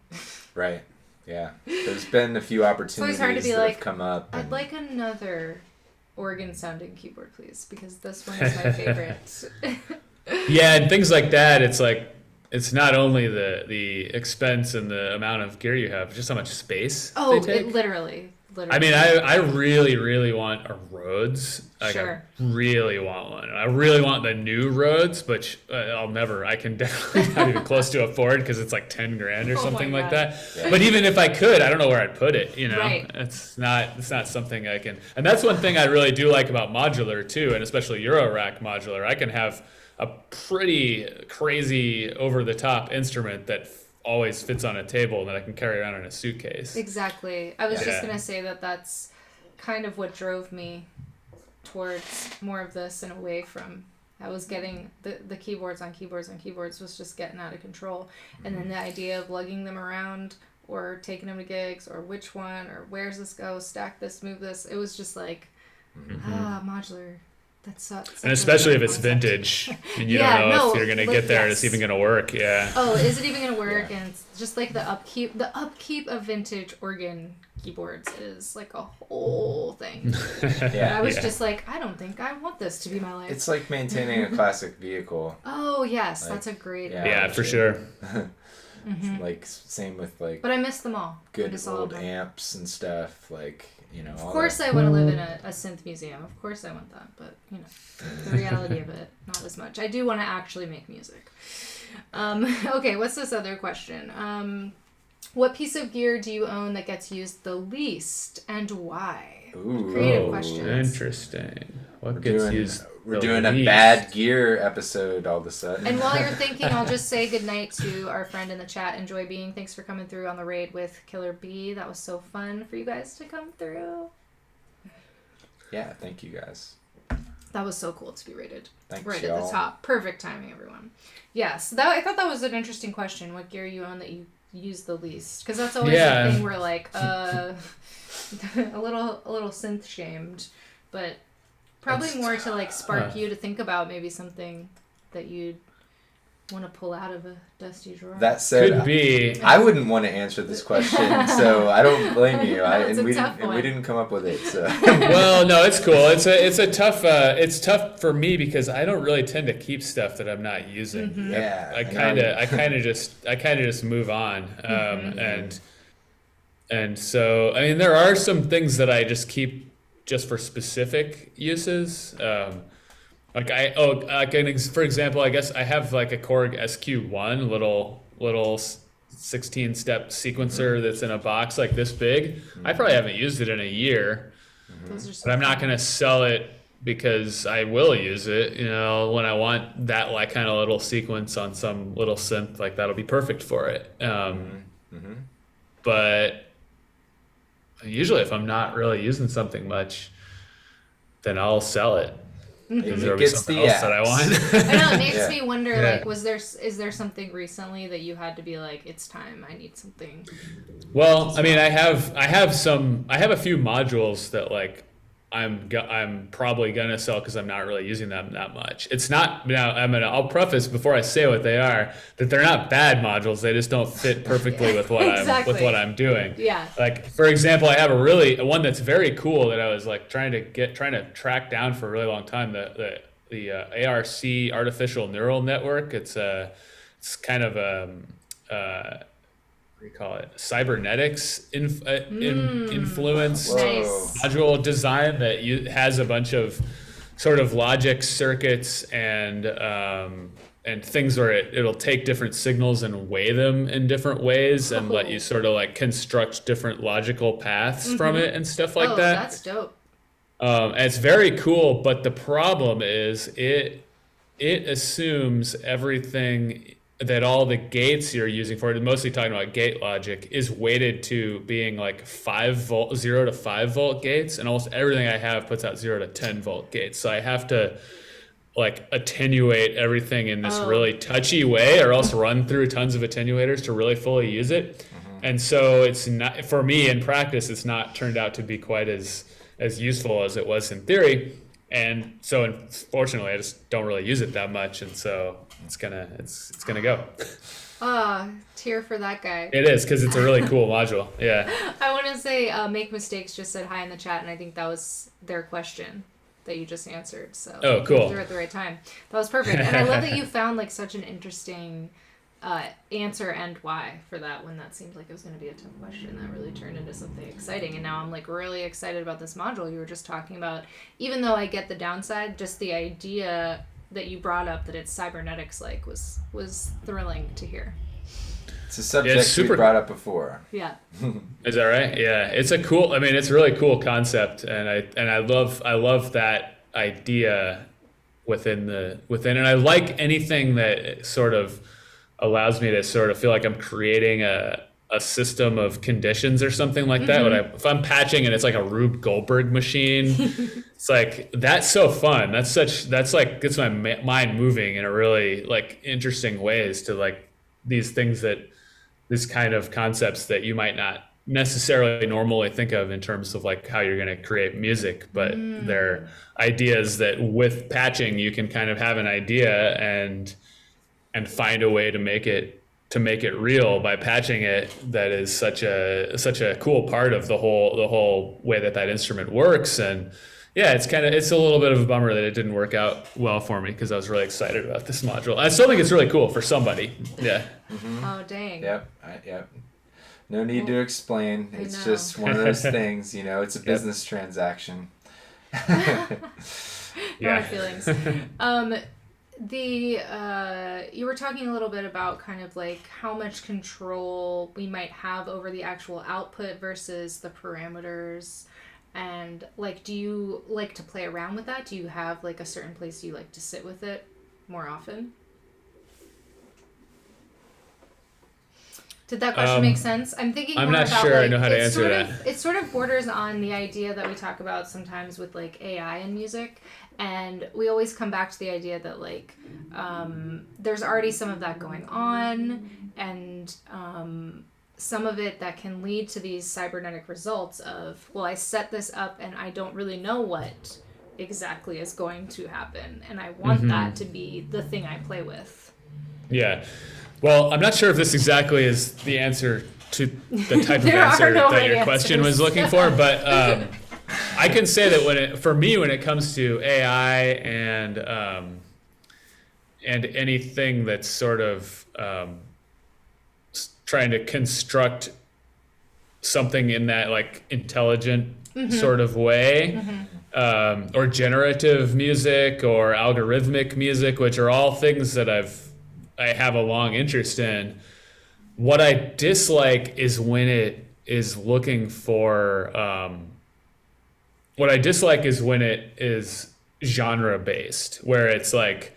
Speaker 1: Right. Yeah. There's been a few opportunities
Speaker 2: hard to be
Speaker 1: that
Speaker 2: like,
Speaker 1: have come up.
Speaker 2: I'd like another organ sounding keyboard, please, because this one is my favorite.
Speaker 3: Yeah, and things like that, it's like it's not only the expense and the amount of gear you have, just how much space they take.
Speaker 2: Literally.
Speaker 3: I mean, I really, really want a Rhodes.
Speaker 2: Sure.
Speaker 3: I really want one. I really want the new Rhodes, but I can definitely not even close to afford because it's like 10 grand or something like that. Yeah. But even if I could, I don't know where I'd put it, you know?
Speaker 2: Right.
Speaker 3: It's not something I can. And that's one thing I really do like about modular too, and especially Eurorack modular. I can have a pretty crazy over the top instrument that always fits on a table that I can carry around in a suitcase.
Speaker 2: Exactly. I was just going to say that's kind of what drove me towards more of this and away from, I was getting the keyboards on keyboards was just getting out of control. And then the idea of lugging them around or taking them to gigs or which one or where's this go, stack this, move this. It was just like, modular. That's
Speaker 3: and especially if it's vintage and you don't know if you're going to get there and it's even going to work. Yeah.
Speaker 2: Oh, is it even going to work? And it's just like the upkeep of vintage organ keyboards is like a whole thing. I was just like, I don't think I want this to be my life.
Speaker 1: It's like maintaining a classic vehicle.
Speaker 2: Oh, yes. That's a great
Speaker 3: yeah, for sure.
Speaker 1: Like same with like.
Speaker 2: But I miss them all.
Speaker 1: Good old amps and stuff like. You know,
Speaker 2: of course I want to live in a synth museum. Of course I want that. But, you know, the reality of it, not as much. I do want to actually make music. Okay, what's this other question? What piece of gear do you own that gets used the least and why?
Speaker 1: Ooh,
Speaker 2: creative questions.
Speaker 3: Interesting. What gets used
Speaker 1: We're doing a bad gear episode all of a sudden.
Speaker 2: And while you're thinking, I'll just say goodnight to our friend in the chat, Enjoy Being. Thanks for coming through on the raid with Killer B. That was so fun for you guys to come through.
Speaker 1: Yeah, thank you guys.
Speaker 2: That was so cool to be rated.
Speaker 1: Thanks,
Speaker 2: right
Speaker 1: y'all.
Speaker 2: At the top. Perfect timing, everyone. Yes, I thought that was an interesting question. What gear you own that you use the least? Because that's always the thing where like a little synth shamed, but probably more to like spark you to think about maybe something that you'd want to pull out of a dusty drawer.
Speaker 1: That said,
Speaker 3: could be.
Speaker 1: I wouldn't want to answer this question, so I don't blame you.
Speaker 2: We
Speaker 1: didn't come up with it. So.
Speaker 3: Well, no, it's cool. It's tough for me because I don't really tend to keep stuff that I'm not using.
Speaker 2: Mm-hmm.
Speaker 1: Yeah,
Speaker 3: I kind of just move on, and so I mean there are some things that I just keep just for specific uses. For example, I guess I have like a Korg SQ1 little 16-step sequencer that's in a box like this big. I probably haven't used it in a year, but I'm not going to sell it because I will use it, when I want that like kind of little sequence on some little synth, like that'll be perfect for it. But usually if I'm not really using something much, then I'll sell it. Because there'll be something else that I want.
Speaker 2: I know, it makes me wonder, like, is there something recently that you had to be like, it's time, I need something?
Speaker 3: Well, I mean, I have a few modules that like I'm probably gonna sell because I'm not really using them that much. It's not now. I'll preface before I say what they are that they're not bad modules. They just don't fit perfectly with what I'm doing.
Speaker 2: Yeah.
Speaker 3: Like for example, I have one that's very cool that I was like trying to track down for a really long time. The ARC artificial neural network. It's kind of what do you call it? Cybernetics influence
Speaker 2: Nice.
Speaker 3: module design that has a bunch of sort of logic circuits and things where it'll take different signals and weigh them in different ways and let you sort of like construct different logical paths from it and stuff like that.
Speaker 2: That's dope.
Speaker 3: And it's very cool, but the problem is it assumes everything that all the gates you're using for it, mostly talking about gate logic, is weighted to being like 0 to 5 volt gates, and almost everything I have puts out 0 to 10 volt gates. So I have to like attenuate everything in this really touchy way, or else run through tons of attenuators to really fully use it. And so it's not, for me in practice, it's not turned out to be quite as useful as it was in theory. And so unfortunately I just don't really use it that much, and so it's gonna go.
Speaker 2: Tear for that guy.
Speaker 3: It is, because it's a really cool module. Yeah.
Speaker 2: I want to say Make Mistakes just said hi in the chat, and I think that was their question that you just answered. So
Speaker 3: cool.
Speaker 2: They're at the right time. That was perfect. And I love that you found like such an interesting answer and why for that, when that seemed like it was going to be a tough question. That really turned into something exciting, and now I'm like really excited about this module you were just talking about. Even though I get the downside, just the idea that you brought up that it's cybernetics like was thrilling to hear.
Speaker 1: It's a subject we brought up before.
Speaker 2: Yeah.
Speaker 3: Is that right? Yeah, it's a really cool concept, and I love that idea within, and I like anything that sort of allows me to sort of feel like I'm creating a system of conditions or something like that. If I'm patching and it's like a Rube Goldberg machine, it's like, that's so fun. That's like gets my mind moving in a really like interesting ways to like these kind of concepts that you might not necessarily normally think of in terms of like how you're going to create music, but they're ideas that with patching you can kind of have an idea and find a way to make it real by patching it. That is such a cool part of the whole way that instrument works. And yeah, it's a little bit of a bummer that it didn't work out well for me, because I was really excited about this module. I still think it's really cool for somebody. Yeah.
Speaker 2: Oh dang.
Speaker 1: Yep. No need to explain. It's just one of those things, it's a business transaction.
Speaker 2: No feelings. You were talking a little bit about kind of like how much control we might have over the actual output versus the parameters, and like, do you like to play around with that? Do you have like a certain place you like to sit with it more often? Did that question make sense? I'm thinking
Speaker 3: I'm
Speaker 2: more
Speaker 3: not
Speaker 2: about,
Speaker 3: sure
Speaker 2: like,
Speaker 3: I know how to answer that.
Speaker 2: It sort of borders on the idea that we talk about sometimes with like AI and music, and we always come back to the idea that like there's already some of that going on, and some of it that can lead to these cybernetic results of, well, I set this up and I don't really know what exactly is going to happen, and I want that to be the thing I play with.
Speaker 3: Yeah. Well, I'm not sure if this exactly is the answer to the type of answer that your question was looking for, but I can say that when it comes to AI and anything that's sort of trying to construct something in that like intelligent sort of way, or generative music or algorithmic music, which are all things that I have a long interest in. What I dislike is when it is looking for, what I dislike is when it is genre based, where it's like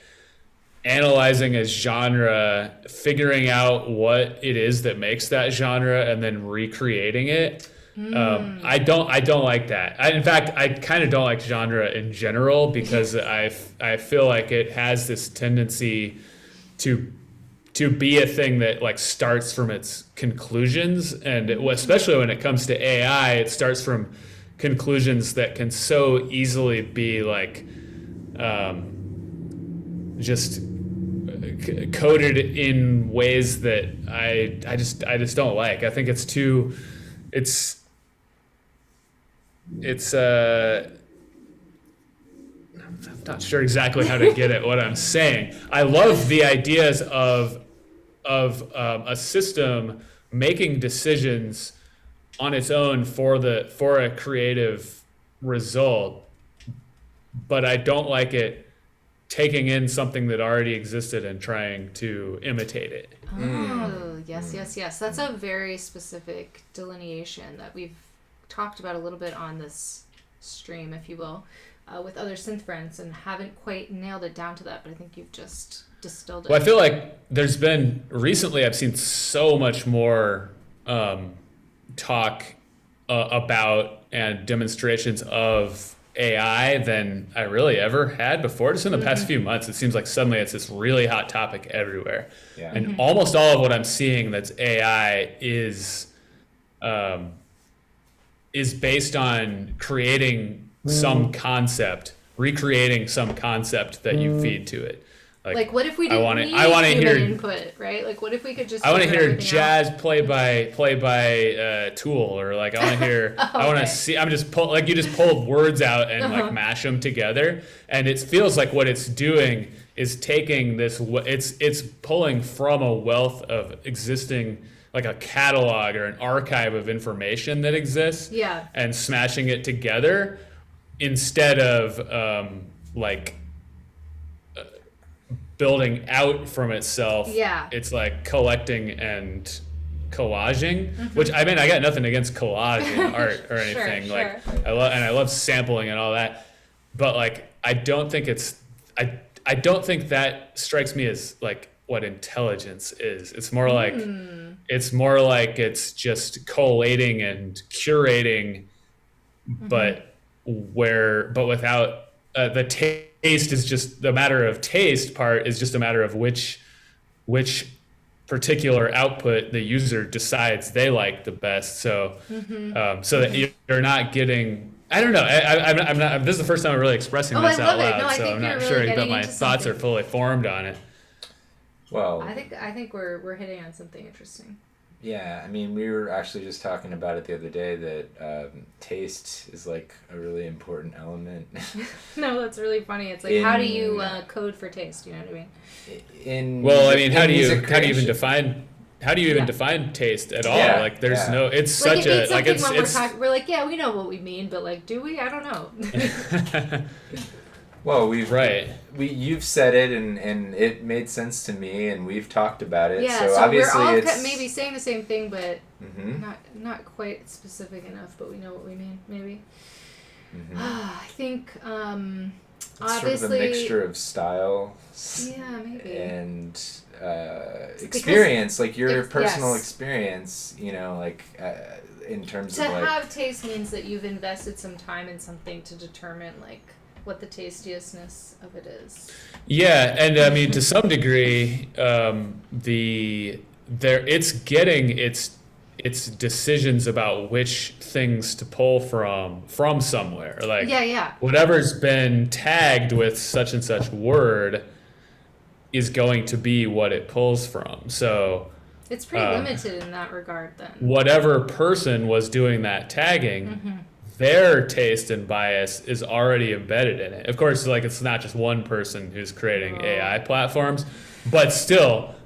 Speaker 3: analyzing a genre, figuring out what it is that makes that genre, and then recreating it. I don't like that. In fact, I kind of don't like genre in general, because I feel like it has this tendency to be a thing that like starts from its conclusions, and especially when it comes to AI, it starts from conclusions that can so easily be like just coded in ways that I just don't like. I think I'm not sure exactly how to get at what I'm saying. I love the ideas of a system making decisions on its own for a creative result, but I don't like it taking in something that already existed and trying to imitate it.
Speaker 2: Oh, yes. That's a very specific delineation that we've talked about a little bit on this stream, if you will, with other synth friends, and haven't quite nailed it down to that, but I think you've just distilled it.
Speaker 3: Well, I feel like recently I've seen so much more talk about and demonstrations of AI than I really ever had before. Just in the past few months, it seems like suddenly it's this really hot topic everywhere.
Speaker 1: Yeah.
Speaker 3: And almost all of what I'm seeing that's AI is based on creating some concept, recreating some concept that you feed to it.
Speaker 2: Like what if we didn't need human input, right? Like what if we could just
Speaker 3: I want to hear jazz play by Tool, or like I want to hear I want to see you just pulled words out and like mash them together, and it feels like what it's doing is taking this, it's pulling from a wealth of existing, like a catalog or an archive of information that exists, and smashing it together instead of building out from itself. It's like collecting and collaging, which I mean, I got nothing against collaging art or anything. Sure. I love sampling and all that, but like I don't think that strikes me as like what intelligence is. It's more like it's just collating and curating, but without the taste is just the matter of taste part is just a matter of which particular output the user decides they like the best. So so that you're not getting, I don't know. I'm not. This is the first time I'm really expressing this out loud,
Speaker 2: no,
Speaker 3: so I'm not sure that my thoughts are fully formed on it.
Speaker 1: Well,
Speaker 2: I think we're hitting on something interesting.
Speaker 1: Yeah, I mean, we were actually just talking about it the other day that taste is like a really important element.
Speaker 2: No, that's really funny. It's like, how do you code for taste? You know what I mean?
Speaker 3: How do you even define taste at all? Like, there's no. It's
Speaker 2: like
Speaker 3: such a like it's.
Speaker 2: When we're like, yeah, we know what we mean, but like, do we? I don't know.
Speaker 1: Well, you've said it, and it made sense to me, and we've talked about it.
Speaker 2: Yeah,
Speaker 1: so obviously
Speaker 2: we're all
Speaker 1: it's
Speaker 2: maybe saying the same thing, but not quite specific enough. But we know what we mean, maybe. I think
Speaker 1: it's
Speaker 2: obviously
Speaker 1: sort of a mixture of style,
Speaker 2: maybe,
Speaker 1: and experience, like your personal experience. You know, like in terms of like,
Speaker 2: to have taste means that you've invested some time in something to determine like what the tastiousness of it is. Yeah,
Speaker 3: and I mean, to some degree, it's getting its decisions about which things to pull from somewhere. Like, whatever's been tagged with such and such word is going to be what it pulls from. So
Speaker 2: it's pretty limited in that regard then.
Speaker 3: Whatever person was doing that tagging, their taste and bias is already embedded in it. Of course, like, it's not just one person who's creating AI platforms, but still,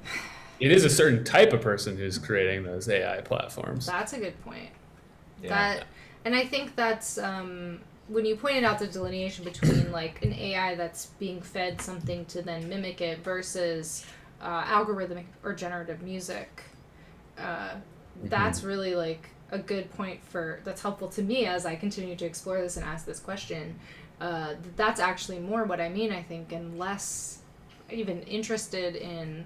Speaker 3: it is a certain type of person who's creating those AI platforms.
Speaker 2: That's a good point.
Speaker 1: Yeah.
Speaker 2: And I think that's when you pointed out the delineation between like an AI that's being fed something to then mimic it versus algorithmic or generative music. That's really like a good point that's helpful to me as I continue to explore this and ask this question, That's actually more what I mean, I think, and less even interested in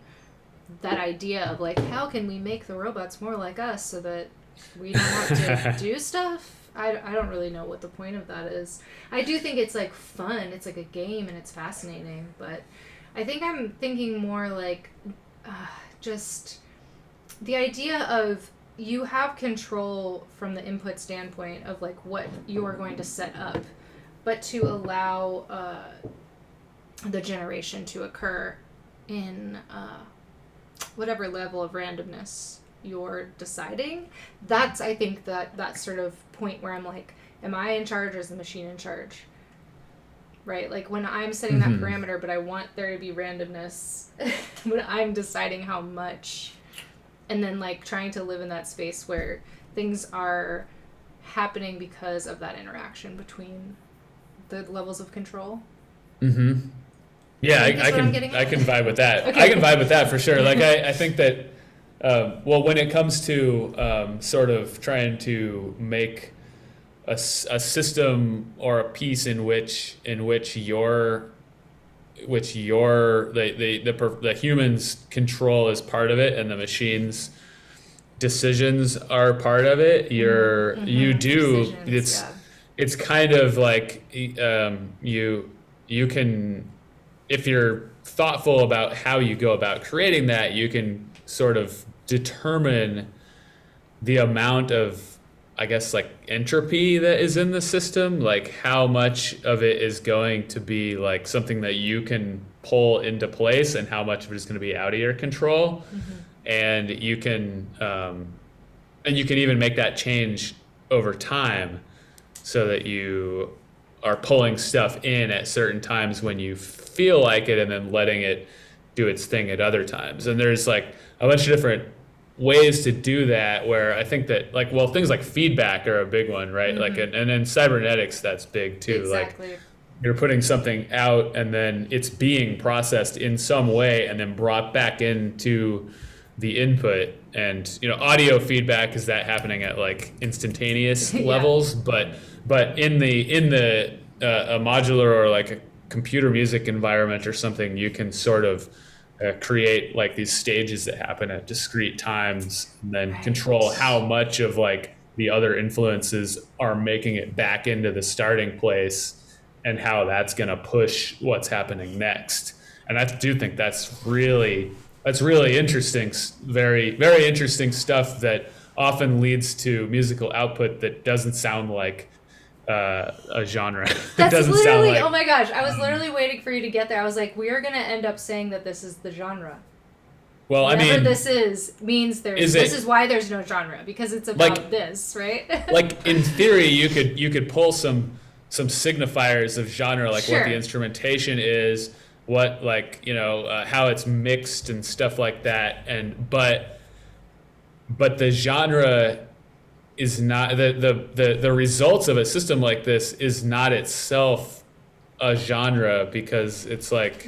Speaker 2: that idea of like, how can we make the robots more like us so that we don't have to do stuff? I don't really know what the point of that is. I do think it's like fun, it's like a game, and it's fascinating, but I think I'm thinking more like just the idea of you have control from the input standpoint of like what you are going to set up, but to allow the generation to occur in whatever level of randomness you're deciding. That's, I think, that sort of point where I'm like, am I in charge or is the machine in charge? Right? Like when I'm setting that parameter, but I want there to be randomness when I'm deciding how much, and then like trying to live in that space where things are happening because of that interaction between the levels of control.
Speaker 3: Mm-hmm. Yeah, I can vibe with that.
Speaker 2: Okay.
Speaker 3: I can vibe with that for sure. Like I think that when it comes to sort of trying to make a system or a piece in which the humans control is part of it and the machines decisions are part of it, you do it's kind of like you can, if you're thoughtful about how you go about creating that, you can sort of determine the amount of, I guess, like entropy that is in the system, like how much of it is going to be like something that you can pull into place and how much of it is going to be out of your control. And you can even make that change over time so that you are pulling stuff in at certain times when you feel like it and then letting it do its thing at other times. And there's like a bunch of different ways to do that, where I think that like, well, things like feedback are a big one, right? Like, and then cybernetics, that's big too.
Speaker 2: Exactly.
Speaker 3: Like you're putting something out and then it's being processed in some way and then brought back into the input. And audio feedback is that happening at like instantaneous levels, but in a modular or like a computer music environment or something, you can sort of create like these stages that happen at discrete times and then control how much of like the other influences are making it back into the starting place and how that's going to push what's happening next. And I do think that's really interesting, very, very interesting stuff that often leads to musical output that doesn't sound like a genre.
Speaker 2: That's
Speaker 3: doesn't
Speaker 2: literally,
Speaker 3: sound like,
Speaker 2: oh my gosh, I was literally waiting for you to get there. I was like, we are going to end up saying that this is the genre.
Speaker 3: Well,
Speaker 2: Whatever this is means this is why there's no genre, because it's about like, this, right?
Speaker 3: Like in theory, you could pull some signifiers of genre, like what the instrumentation is, what like how it's mixed and stuff like that, and but the genre is not the results of a system like this is not itself a genre, because it's like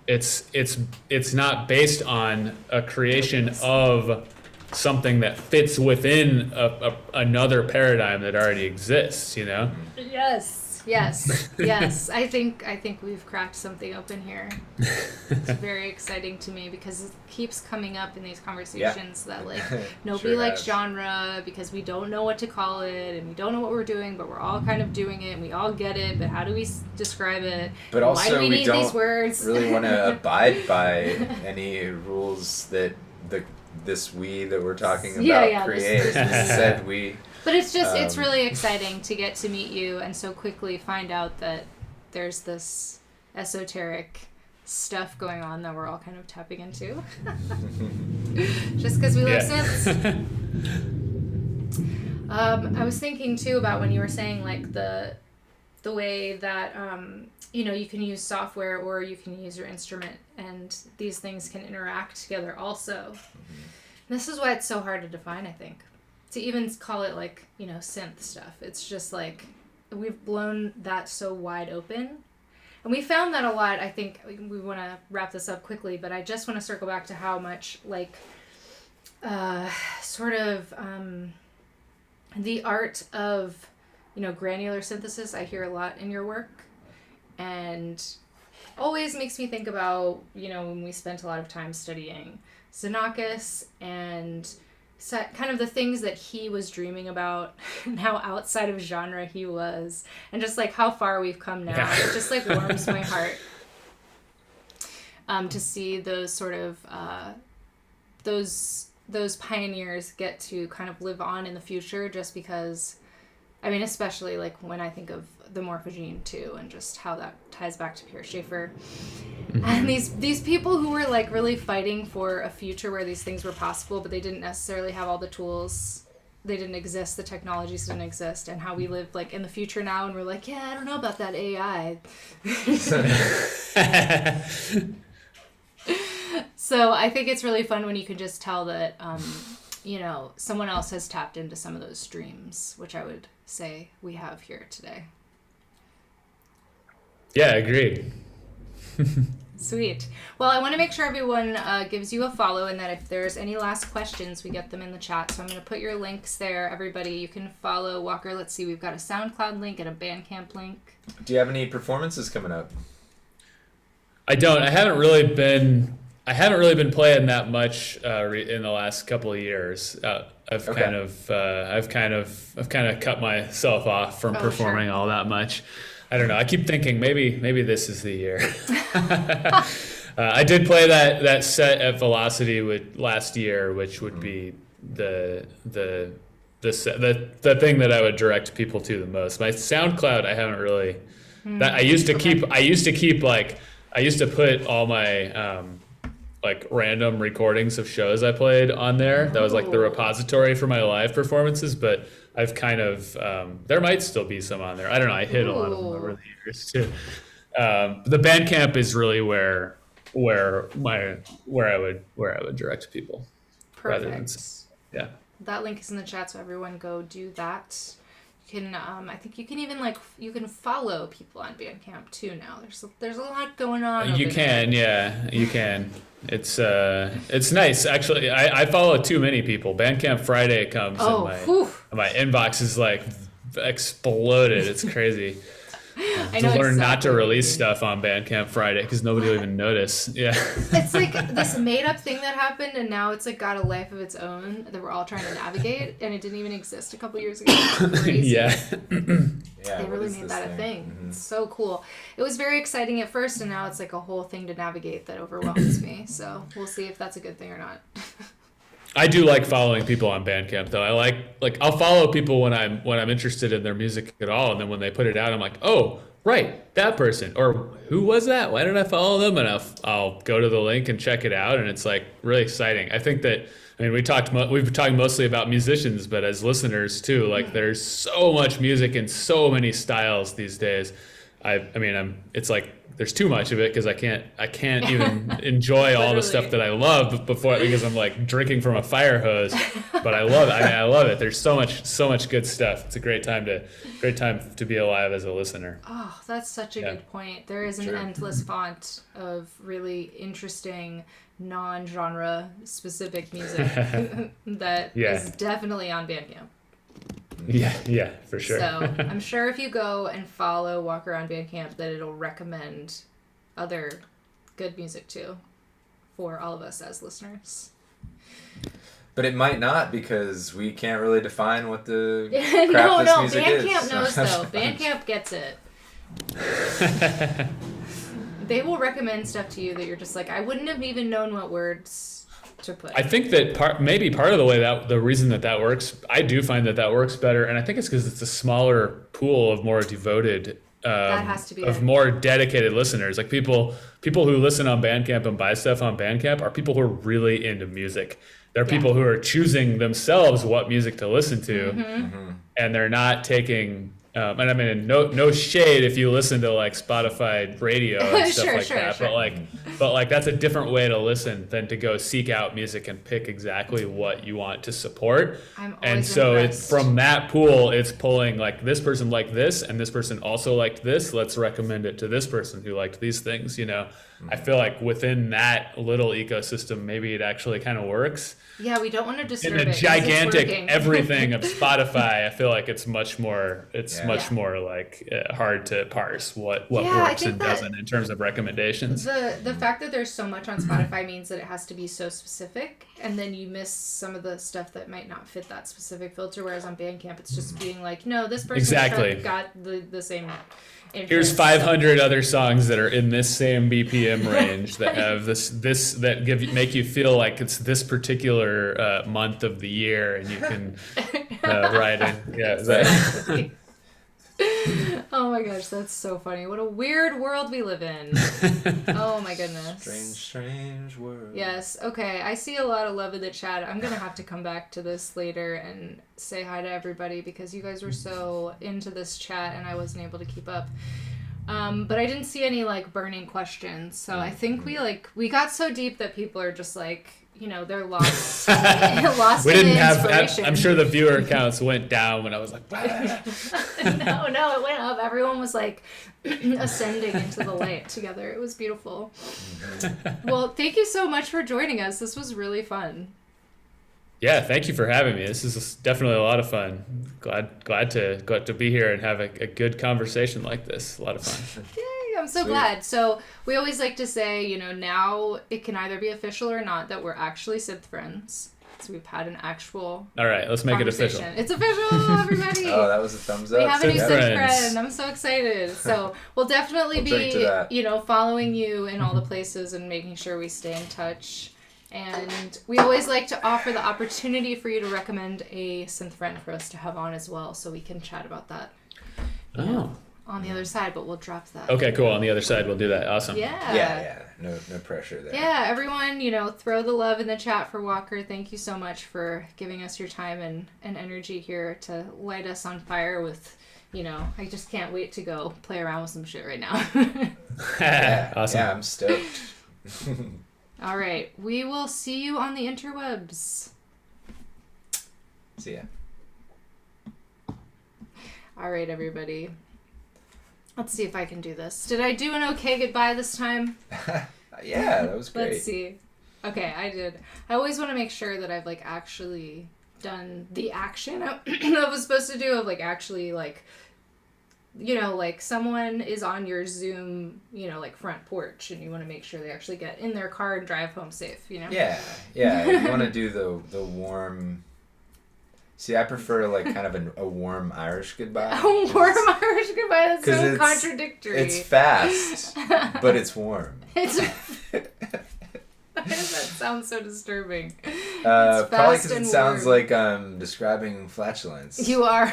Speaker 3: it's not based on a creation of something that fits within another paradigm that already exists,
Speaker 2: Yes. I think we've cracked something open here. It's very exciting to me because it keeps coming up in these conversations that like nobody likes genre because we don't know what to call it and we don't know what we're doing, but we're all kind of doing it and we all get it, but how do we describe it?
Speaker 1: But also
Speaker 2: why do we need
Speaker 1: don't
Speaker 2: these words?
Speaker 1: really want to abide by any rules that this we that we're talking about create. Said we.
Speaker 2: But it's just, it's really exciting to get to meet you and so quickly find out that there's this esoteric stuff going on that we're all kind of tapping into. Just because we love synths. I was thinking too about when you were saying like the way that, you can use software or you can use your instrument and these things can interact together also. This is why it's so hard to define, I think. To even call it like, synth stuff. It's just like, we've blown that so wide open. And we found that a lot. I think we want to wrap this up quickly, but I just want to circle back to how much like, the art of granular synthesis I hear a lot in your work, and always makes me think about, when we spent a lot of time studying Xenakis and kind of the things that he was dreaming about and how outside of genre he was, and just like how far we've come now. Yeah. It just like warms my heart to see those sort of those pioneers get to kind of live on in the future, just because, I mean, especially like when I think of the Morphagene too, and just how that ties back to Pierre Schaeffer. Mm-hmm. And these people who were like really fighting for a future where these things were possible, but they didn't necessarily have all the tools. They didn't exist. The technologies didn't exist. And how we live like in the future now, and we're like, yeah, I don't know about that AI. So I think it's really fun when you can just tell that, someone else has tapped into some of those streams, which I would say we have here today.
Speaker 3: Yeah, agreed.
Speaker 2: Sweet. Well, I want to make sure everyone gives you a follow, and that if there's any last questions, we get them in the chat. So I'm going to put your links there, everybody. You can follow Walker. Let's see, we've got a SoundCloud link and a Bandcamp link.
Speaker 1: Do you have any performances coming up?
Speaker 3: I don't. I haven't really been playing that much in the last couple of years. I've kind of cut myself off from performing all that much. I don't know. I keep thinking maybe this is the year. I did play that set at Velocity last year, which would be the thing that I would direct people to the most. My SoundCloud, I haven't really. That I used to put all my like random recordings of shows I played on there. That was like the repository for my live performances, but I've kind of there might still be some on there. I don't know. I hit a lot of them over the years too. The Bandcamp is really where I would direct people.
Speaker 2: Perfect.
Speaker 3: Yeah.
Speaker 2: That link is in the chat, so everyone go do that. You can I think you can even you can follow people on Bandcamp too now. There's a lot going on.
Speaker 3: You can. It's nice actually. I follow too many people. Bandcamp Friday comes and my inbox is like exploded. It's crazy.
Speaker 2: I know,
Speaker 3: learn not to release stuff on Bandcamp Friday because nobody will even notice. Yeah.
Speaker 2: It's like this made up thing that happened, and now it's like got a life of its own that we're all trying to navigate, and it didn't even exist a couple years ago.
Speaker 3: Yeah.
Speaker 2: They really made that a thing. Mm-hmm. It's so cool. It was very exciting at first, and now it's like a whole thing to navigate that overwhelms me. So we'll see if that's a good thing or not.
Speaker 3: I do like following people on Bandcamp though. I like I'll follow people when I'm interested in their music at all, and then when they put it out, I'm like, oh, right, that person, or who was that? Why did I follow them? And I'll go to the link and check it out, and it's like really exciting. I think that we've been talking mostly about musicians, but as listeners too, like there's so much music and so many styles these days. It's like there's too much of it because I can't even enjoy all the stuff that I love before, because I'm like drinking from a fire hose. But I love it. I love it. There's so much good stuff. It's a great time to be alive as a listener.
Speaker 2: Oh, that's such a good point. There is an endless font of really interesting non-genre specific music that is definitely on Bandcamp.
Speaker 3: Yeah, for sure.
Speaker 2: So I'm sure if you go and follow Walker on Bandcamp, that it'll recommend other good music too for all of us as listeners.
Speaker 1: But it might not, because we can't really define what the crap this music is.
Speaker 2: Bandcamp knows though. Bandcamp gets it. They will recommend stuff to you that you're just like, I wouldn't have even known what words to put.
Speaker 3: I think that part of the way that the reason that works, I do find that works better, and I think it's because it's a smaller pool of more devoted,
Speaker 2: that has to be
Speaker 3: more dedicated listeners. Like people who listen on Bandcamp and buy stuff on Bandcamp are people who are really into music. They're people who are choosing themselves what music to listen to, and they're not taking. And I mean, no shade if you listen to like Spotify radio and stuff that. Sure. But that's a different way to listen than to go seek out music and pick exactly what you want to support.
Speaker 2: And so
Speaker 3: it's from that pool, it's pulling like this person liked this and this person also liked this. Let's recommend it to this person who liked these things, I feel like within that little ecosystem, maybe it actually kind of works.
Speaker 2: Yeah, we don't want to disturb
Speaker 3: In
Speaker 2: it.
Speaker 3: the
Speaker 2: 'cause it's
Speaker 3: gigantic
Speaker 2: working.
Speaker 3: everything of Spotify, I feel like it's much more
Speaker 1: Yeah.
Speaker 3: more like hard to parse what
Speaker 2: Yeah, I
Speaker 3: works
Speaker 2: think
Speaker 3: and
Speaker 2: that
Speaker 3: doesn't in terms of recommendations.
Speaker 2: The fact that there's so much on Spotify means that it has to be so specific, and then you miss some of the stuff that might not fit that specific filter. Whereas on Bandcamp, it's just being like, no, this person
Speaker 3: Exactly.
Speaker 2: got the same.
Speaker 3: Here's 500 other songs that are in this same BPM range that have this that make you feel like it's this particular month of the year, and you can write it. Yeah,
Speaker 2: Exactly. Oh my gosh, that's so funny. What a weird world we live in. Oh my goodness.
Speaker 1: Strange world.
Speaker 2: Yes. Okay. I see a lot of love in the chat. I'm going to have to come back to this later and say hi to everybody because you guys were so into this chat and I wasn't able to keep up. But I didn't see any like burning questions. So I think we got so deep that people are just like, you know, they're lost. Lost
Speaker 3: we
Speaker 2: in
Speaker 3: didn't
Speaker 2: the
Speaker 3: have.
Speaker 2: inspiration.
Speaker 3: I'm sure the viewer counts went down when I was like.
Speaker 2: No, it went up. Everyone was like ascending into the light together. It was beautiful. Well, thank you so much for joining us. This was really fun. Yeah,
Speaker 3: thank you for having me. This is definitely a lot of fun. Glad to be here and have a good conversation like this. A lot of fun.
Speaker 2: Yay, I'm so glad. So we always like to say, you know, now it can either be official or not that we're actually synth friends. So we've had an actual
Speaker 3: All right, let's make it official.
Speaker 2: It's official, everybody.
Speaker 1: Oh, that was a thumbs up.
Speaker 2: We have a new
Speaker 3: Synth
Speaker 2: synth
Speaker 3: friends.
Speaker 2: friend. I'm so excited. So we'll definitely
Speaker 1: drink to
Speaker 2: be,
Speaker 1: that.
Speaker 2: you know, following you in all the places and making sure we stay in touch. And we always like to offer the opportunity for you to recommend a synth friend for us to have on as well, so we can chat about that. On the other side, but we'll drop that.
Speaker 3: Okay, cool. On the other side, we'll do that. Awesome.
Speaker 2: Yeah.
Speaker 1: No pressure there.
Speaker 2: Yeah, everyone, you know, throw the love in the chat for Walker. Thank you so much for giving us your time and energy here to light us on fire with, you know, I just can't wait to go play around with some shit right now.
Speaker 3: Awesome.
Speaker 1: Yeah, I'm stoked.
Speaker 2: All right, we will see you on the interwebs.
Speaker 1: See ya.
Speaker 2: All right, everybody. Let's see if I can do this. Did I do an okay goodbye this time?
Speaker 1: Yeah, that was great.
Speaker 2: Let's see. Okay, I did. I always want to make sure that I've like actually done the action I was supposed to do of like actually like, you know, like someone is on your Zoom, you know, like front porch and you want to make sure they actually get in their car and drive home safe, you know?
Speaker 1: Yeah. You want to do the warm... See, I prefer like kind of a warm Irish goodbye.
Speaker 2: A warm Irish goodbye? That's so contradictory.
Speaker 1: It's fast, but it's warm.
Speaker 2: Why does that sound so disturbing?
Speaker 1: Probably because it sounds
Speaker 2: warm.
Speaker 1: like I'm describing flatulence.
Speaker 2: You are.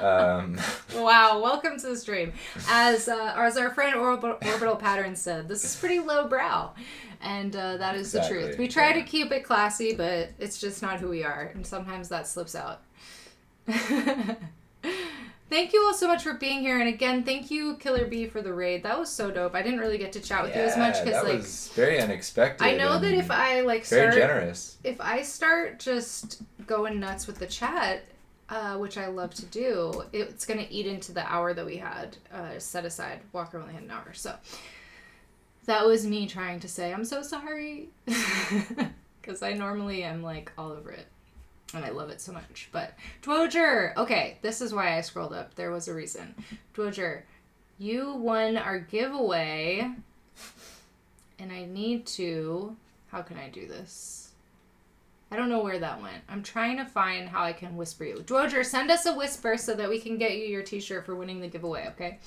Speaker 1: Um,
Speaker 2: Wow, welcome to the stream. As our friend Orbital Pattern said, this is pretty lowbrow. And that is
Speaker 1: Exactly,
Speaker 2: the truth. We try to keep it classy, but it's just not who we are. And sometimes that slips out. Thank you all so much for being here. And again, thank you, Killer B, for the raid. That was so dope. I didn't really get to chat with you as much because, like,
Speaker 1: was very unexpected.
Speaker 2: I know that if I like
Speaker 1: very
Speaker 2: start,
Speaker 1: generous.
Speaker 2: if I start just going nuts with the chat, which I love to do, it's gonna eat into the hour that we had set aside. Walker only had an hour, so that was me trying to say I'm so sorry because I normally am like all over it. And I love it so much. But, Dwoger! Okay, this is why I scrolled up. There was a reason. Dwoger, you won our giveaway. And I need to... How can I do this? I don't know where that went. I'm trying to find how I can whisper you. Dwoger, send us a whisper so that we can get you your t-shirt for winning the giveaway, okay?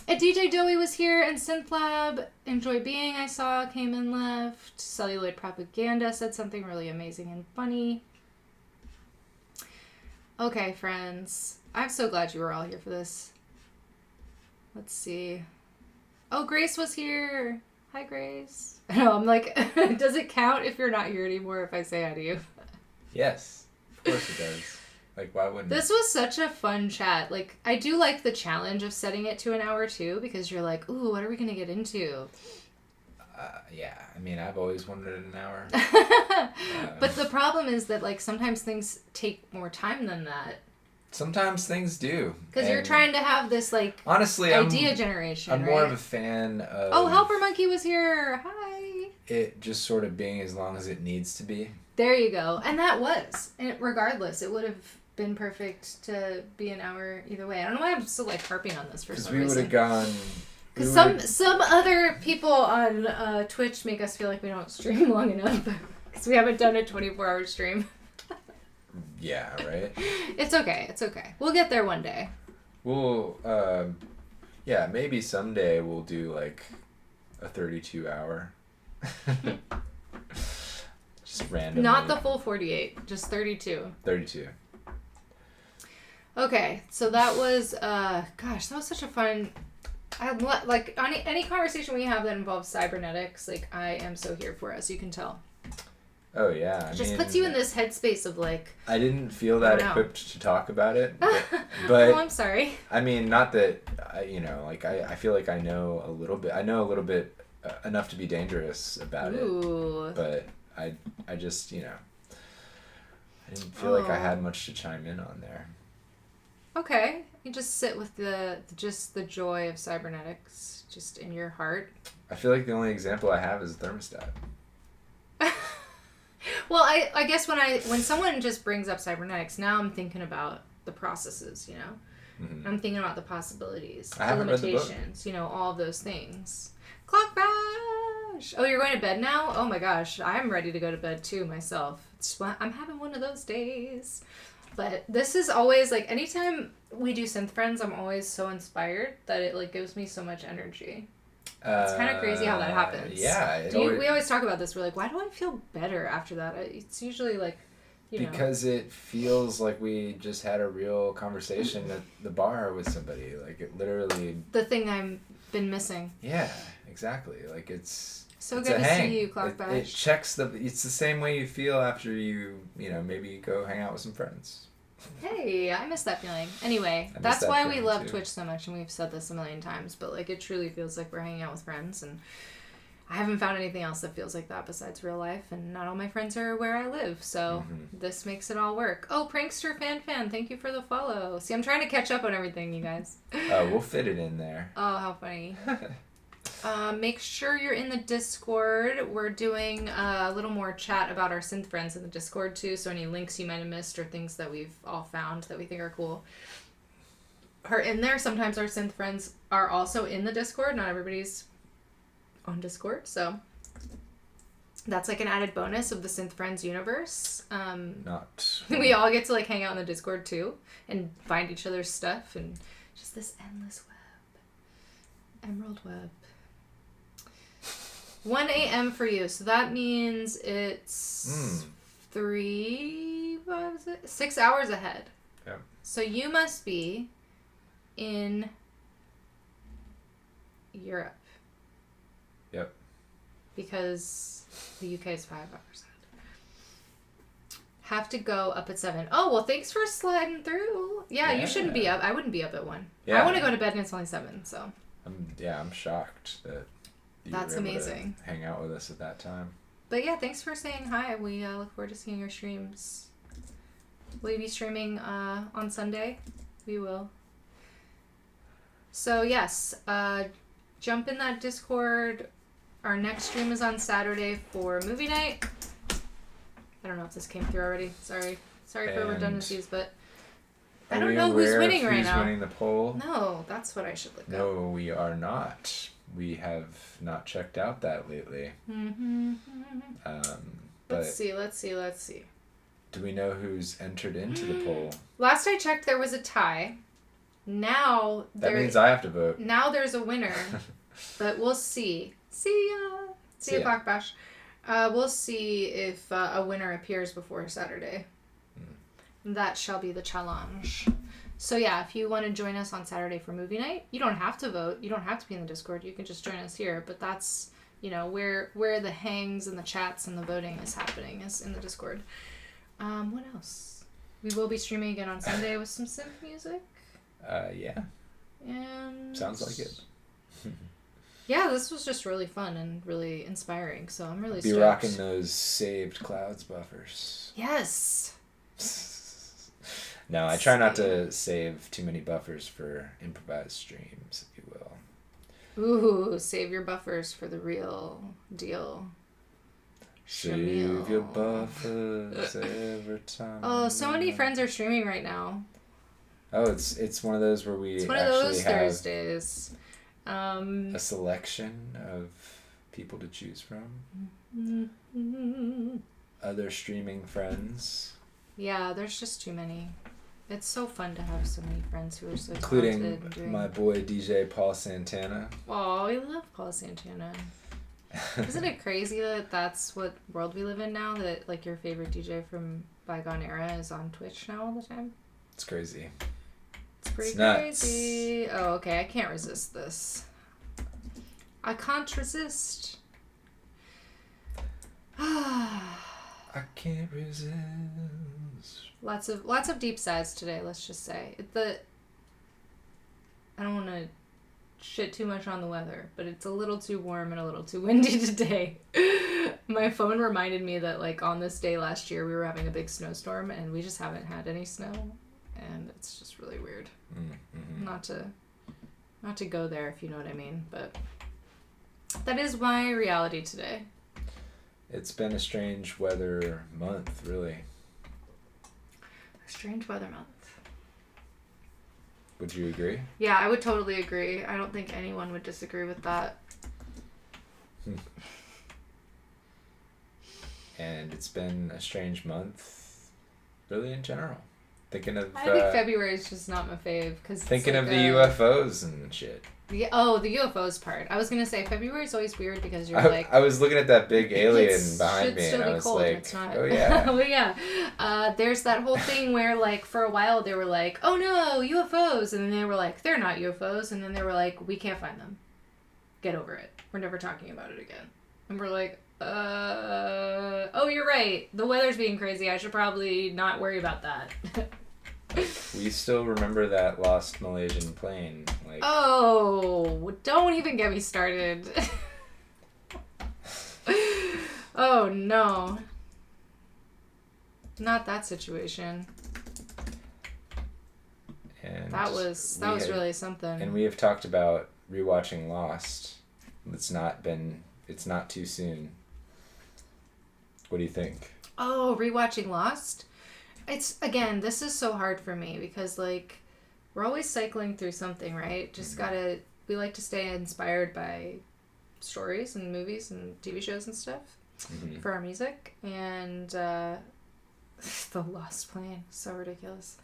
Speaker 2: And DJ Doey was here, and SynthLab, Enjoy Being, I saw, came and left. Celluloid Propaganda said something really amazing and funny. Okay, friends. I'm so glad you were all here for this. Let's see. Oh, Grace was here. Hi, Grace. No, I'm like, does it count if you're not here anymore if I say hi to you?
Speaker 1: Yes, of course it does. Like, why wouldn't
Speaker 2: This was such a fun chat. Like, I do like the challenge of setting it to an hour, too, because you're like, ooh, what are we going to get into?
Speaker 1: Yeah, I mean, I've always wanted an hour.
Speaker 2: But the problem is that, like, sometimes things take more time than that
Speaker 1: Sometimes things do.
Speaker 2: Because you're trying to have this, like,
Speaker 1: honestly,
Speaker 2: idea generation,
Speaker 1: I'm
Speaker 2: right?
Speaker 1: more of a fan of...
Speaker 2: Oh, Helper Monkey was here! Hi!
Speaker 1: It just sort of being as long as it needs to be.
Speaker 2: There you go. And that was. And regardless, it would have been perfect to be an hour either way. I don't know why I'm still, like, harping on this for some reason. Because
Speaker 1: we would have gone...
Speaker 2: Because some other people on Twitch make us feel like we don't stream long enough. Because we haven't done a 24-hour stream.
Speaker 1: Yeah, right?
Speaker 2: It's okay. It's okay. We'll get there one day.
Speaker 1: We'll, yeah, maybe someday we'll do, like, a 32-hour. Just randomly.
Speaker 2: Not the full 48, just 32.
Speaker 1: 32.
Speaker 2: Okay, so that was, gosh, that was such a fun... like, any conversation we have that involves cybernetics, like, I am so here for, as you can tell.
Speaker 1: Oh, yeah.
Speaker 2: It just puts you in this headspace of, like...
Speaker 1: I didn't feel that equipped to talk about it, but
Speaker 2: oh, I'm sorry.
Speaker 1: I mean, not that, I feel like I know a little bit. I know a little bit enough to be dangerous about it, but I just, I didn't feel like I had much to chime in on there.
Speaker 2: Okay. You just sit with the joy of cybernetics just in your heart.
Speaker 1: I feel like the only example I have is a thermostat.
Speaker 2: Well, I guess when someone just brings up cybernetics, now I'm thinking about the processes, Mm-hmm. I'm thinking about the possibilities, the limitations, all of those things. Clock bash! Oh, you're going to bed now? Oh my gosh, I'm ready to go to bed too myself. I'm having one of those days. But this is always, like, anytime we do Synth Friends, I'm always so inspired that it, like, gives me so much energy. It's kind of crazy how that happens.
Speaker 1: Yeah.
Speaker 2: We always talk about this. We're like, why do I feel better after that? It's usually, like,
Speaker 1: because it feels like we just had a real conversation at the bar with somebody. Like, it literally...
Speaker 2: The thing I've been missing.
Speaker 1: Yeah, exactly. Like, it's...
Speaker 2: So
Speaker 1: it's
Speaker 2: good to see you, Clock Bash.
Speaker 1: It checks it's the same way you feel after you, maybe go hang out with some friends.
Speaker 2: Hey, I miss that feeling. Anyway, that's why we love Twitch so much, and we've said this a million times, but, like, it truly feels like we're hanging out with friends, and I haven't found anything else that feels like that besides real life, and not all my friends are where I live, so this makes it all work. Oh, Prankster Fan, thank you for the follow. See, I'm trying to catch up on everything, you guys.
Speaker 1: We'll fit it in there.
Speaker 2: Oh, how funny. Make sure you're in the Discord. We're doing a little more chat about our synth friends in the Discord too, so any links you might have missed or things that we've all found that we think are cool are in there. Sometimes our synth friends are also in the Discord. Not everybody's on Discord, so that's like an added bonus of the Synth Friends universe. We all get to, like, hang out in the Discord too and find each other's stuff and just this endless web. Emerald web. 1 a.m. for you, so that means it's 6 hours ahead.
Speaker 1: Yep.
Speaker 2: So you must be in Europe.
Speaker 1: Yep.
Speaker 2: Because the UK is 5 hours ahead. Have to go up at 7. Oh, well, thanks for sliding through. Yeah, you shouldn't be up. I wouldn't be up at 1. Yeah. I want to go to bed and it's only 7, so.
Speaker 1: I'm shocked that
Speaker 2: that's amazing.
Speaker 1: Hang out with us at that time.
Speaker 2: But yeah, thanks for saying hi. We look forward to seeing your streams. Will you be streaming on Sunday? We will. So yes, jump in that Discord. Our next stream is on Saturday for movie night. I don't know if this came through already. Sorry for redundancies, but I don't know who's winning right now.
Speaker 1: Who's winning the poll?
Speaker 2: No, that's what I should look up.
Speaker 1: No, we are not. We have not checked out that lately.
Speaker 2: Let's see.
Speaker 1: Do we know who's entered into the poll?
Speaker 2: Last I checked, there was a tie. Now
Speaker 1: that means I have to vote.
Speaker 2: Now there's a winner, but we'll see. See ya, Clock Bash. We'll see if a winner appears before Saturday. That shall be the challenge. So yeah, if you want to join us on Saturday for movie night, you don't have to vote. You don't have to be in the Discord. You can just join us here. But that's, where the hangs and the chats and the voting is happening is in the Discord. What else? We will be streaming again on Sunday with some synth music.
Speaker 1: Yeah.
Speaker 2: And
Speaker 1: sounds like it.
Speaker 2: Yeah, this was just really fun and really inspiring. So I'm really
Speaker 1: stoked. Be rocking those saved clouds buffers.
Speaker 2: Yes.
Speaker 1: No, I try not to save too many buffers for improvised streams, if you will.
Speaker 2: Ooh, save your buffers for the real deal.
Speaker 1: Save your buffers every time.
Speaker 2: Oh, so many friends are streaming right now.
Speaker 1: Oh, it's one of those where we
Speaker 2: It's one of
Speaker 1: actually
Speaker 2: those
Speaker 1: have
Speaker 2: Thursdays.
Speaker 1: a selection of people to choose from. Other streaming friends.
Speaker 2: Yeah, there's just too many. It's so fun to have so many friends who are so
Speaker 1: including
Speaker 2: talented. Including
Speaker 1: my boy DJ Paul Santana.
Speaker 2: Oh, we love Paul Santana. Isn't it crazy that that's what world we live in now? That like your favorite DJ from bygone era is on Twitch now all the time?
Speaker 1: It's crazy.
Speaker 2: It's pretty
Speaker 1: nuts.
Speaker 2: crazy. Oh, okay. I can't resist this. I can't resist.
Speaker 1: I can't resist.
Speaker 2: Lots of deep sighs today, let's just say. I don't want to shit too much on the weather, but it's a little too warm and a little too windy today. My phone reminded me that like on this day last year we were having a big snowstorm and we just haven't had any snow, and it's just really weird.
Speaker 1: Mm-hmm.
Speaker 2: Not to go there, if you know what I mean, but that is my reality today.
Speaker 1: It's been a strange weather month, really.
Speaker 2: A strange weather month.
Speaker 1: Would you agree?
Speaker 2: Yeah, I would totally agree. I don't think anyone would disagree with that.
Speaker 1: And it's been a strange month, really, in general.
Speaker 2: I think February is just not my fave.
Speaker 1: Thinking like of the UFOs and shit.
Speaker 2: The UFOs part. I was going to say February is always weird because you're
Speaker 1: I was looking at that big alien behind me and I was
Speaker 2: cold,
Speaker 1: like, oh yeah.
Speaker 2: Oh yeah. There's that whole thing where like for a while they were like, oh no, UFOs. And then they were like, they're not UFOs. And then they were like, we can't find them. Get over it. We're never talking about it again. And we're like, oh, you're right. The weather's being crazy. I should probably not worry about that.
Speaker 1: We still remember that lost Malaysian plane. Like,
Speaker 2: oh, don't even get me started. Oh no. Not that situation.
Speaker 1: And
Speaker 2: that was really something.
Speaker 1: And we have talked about rewatching Lost. It's not too soon. What do you think?
Speaker 2: Oh, rewatching Lost? This is so hard for me because, like, we're always cycling through something, right? We like to stay inspired by stories and movies and TV shows and stuff for our music. And, the Lost plane, so ridiculous.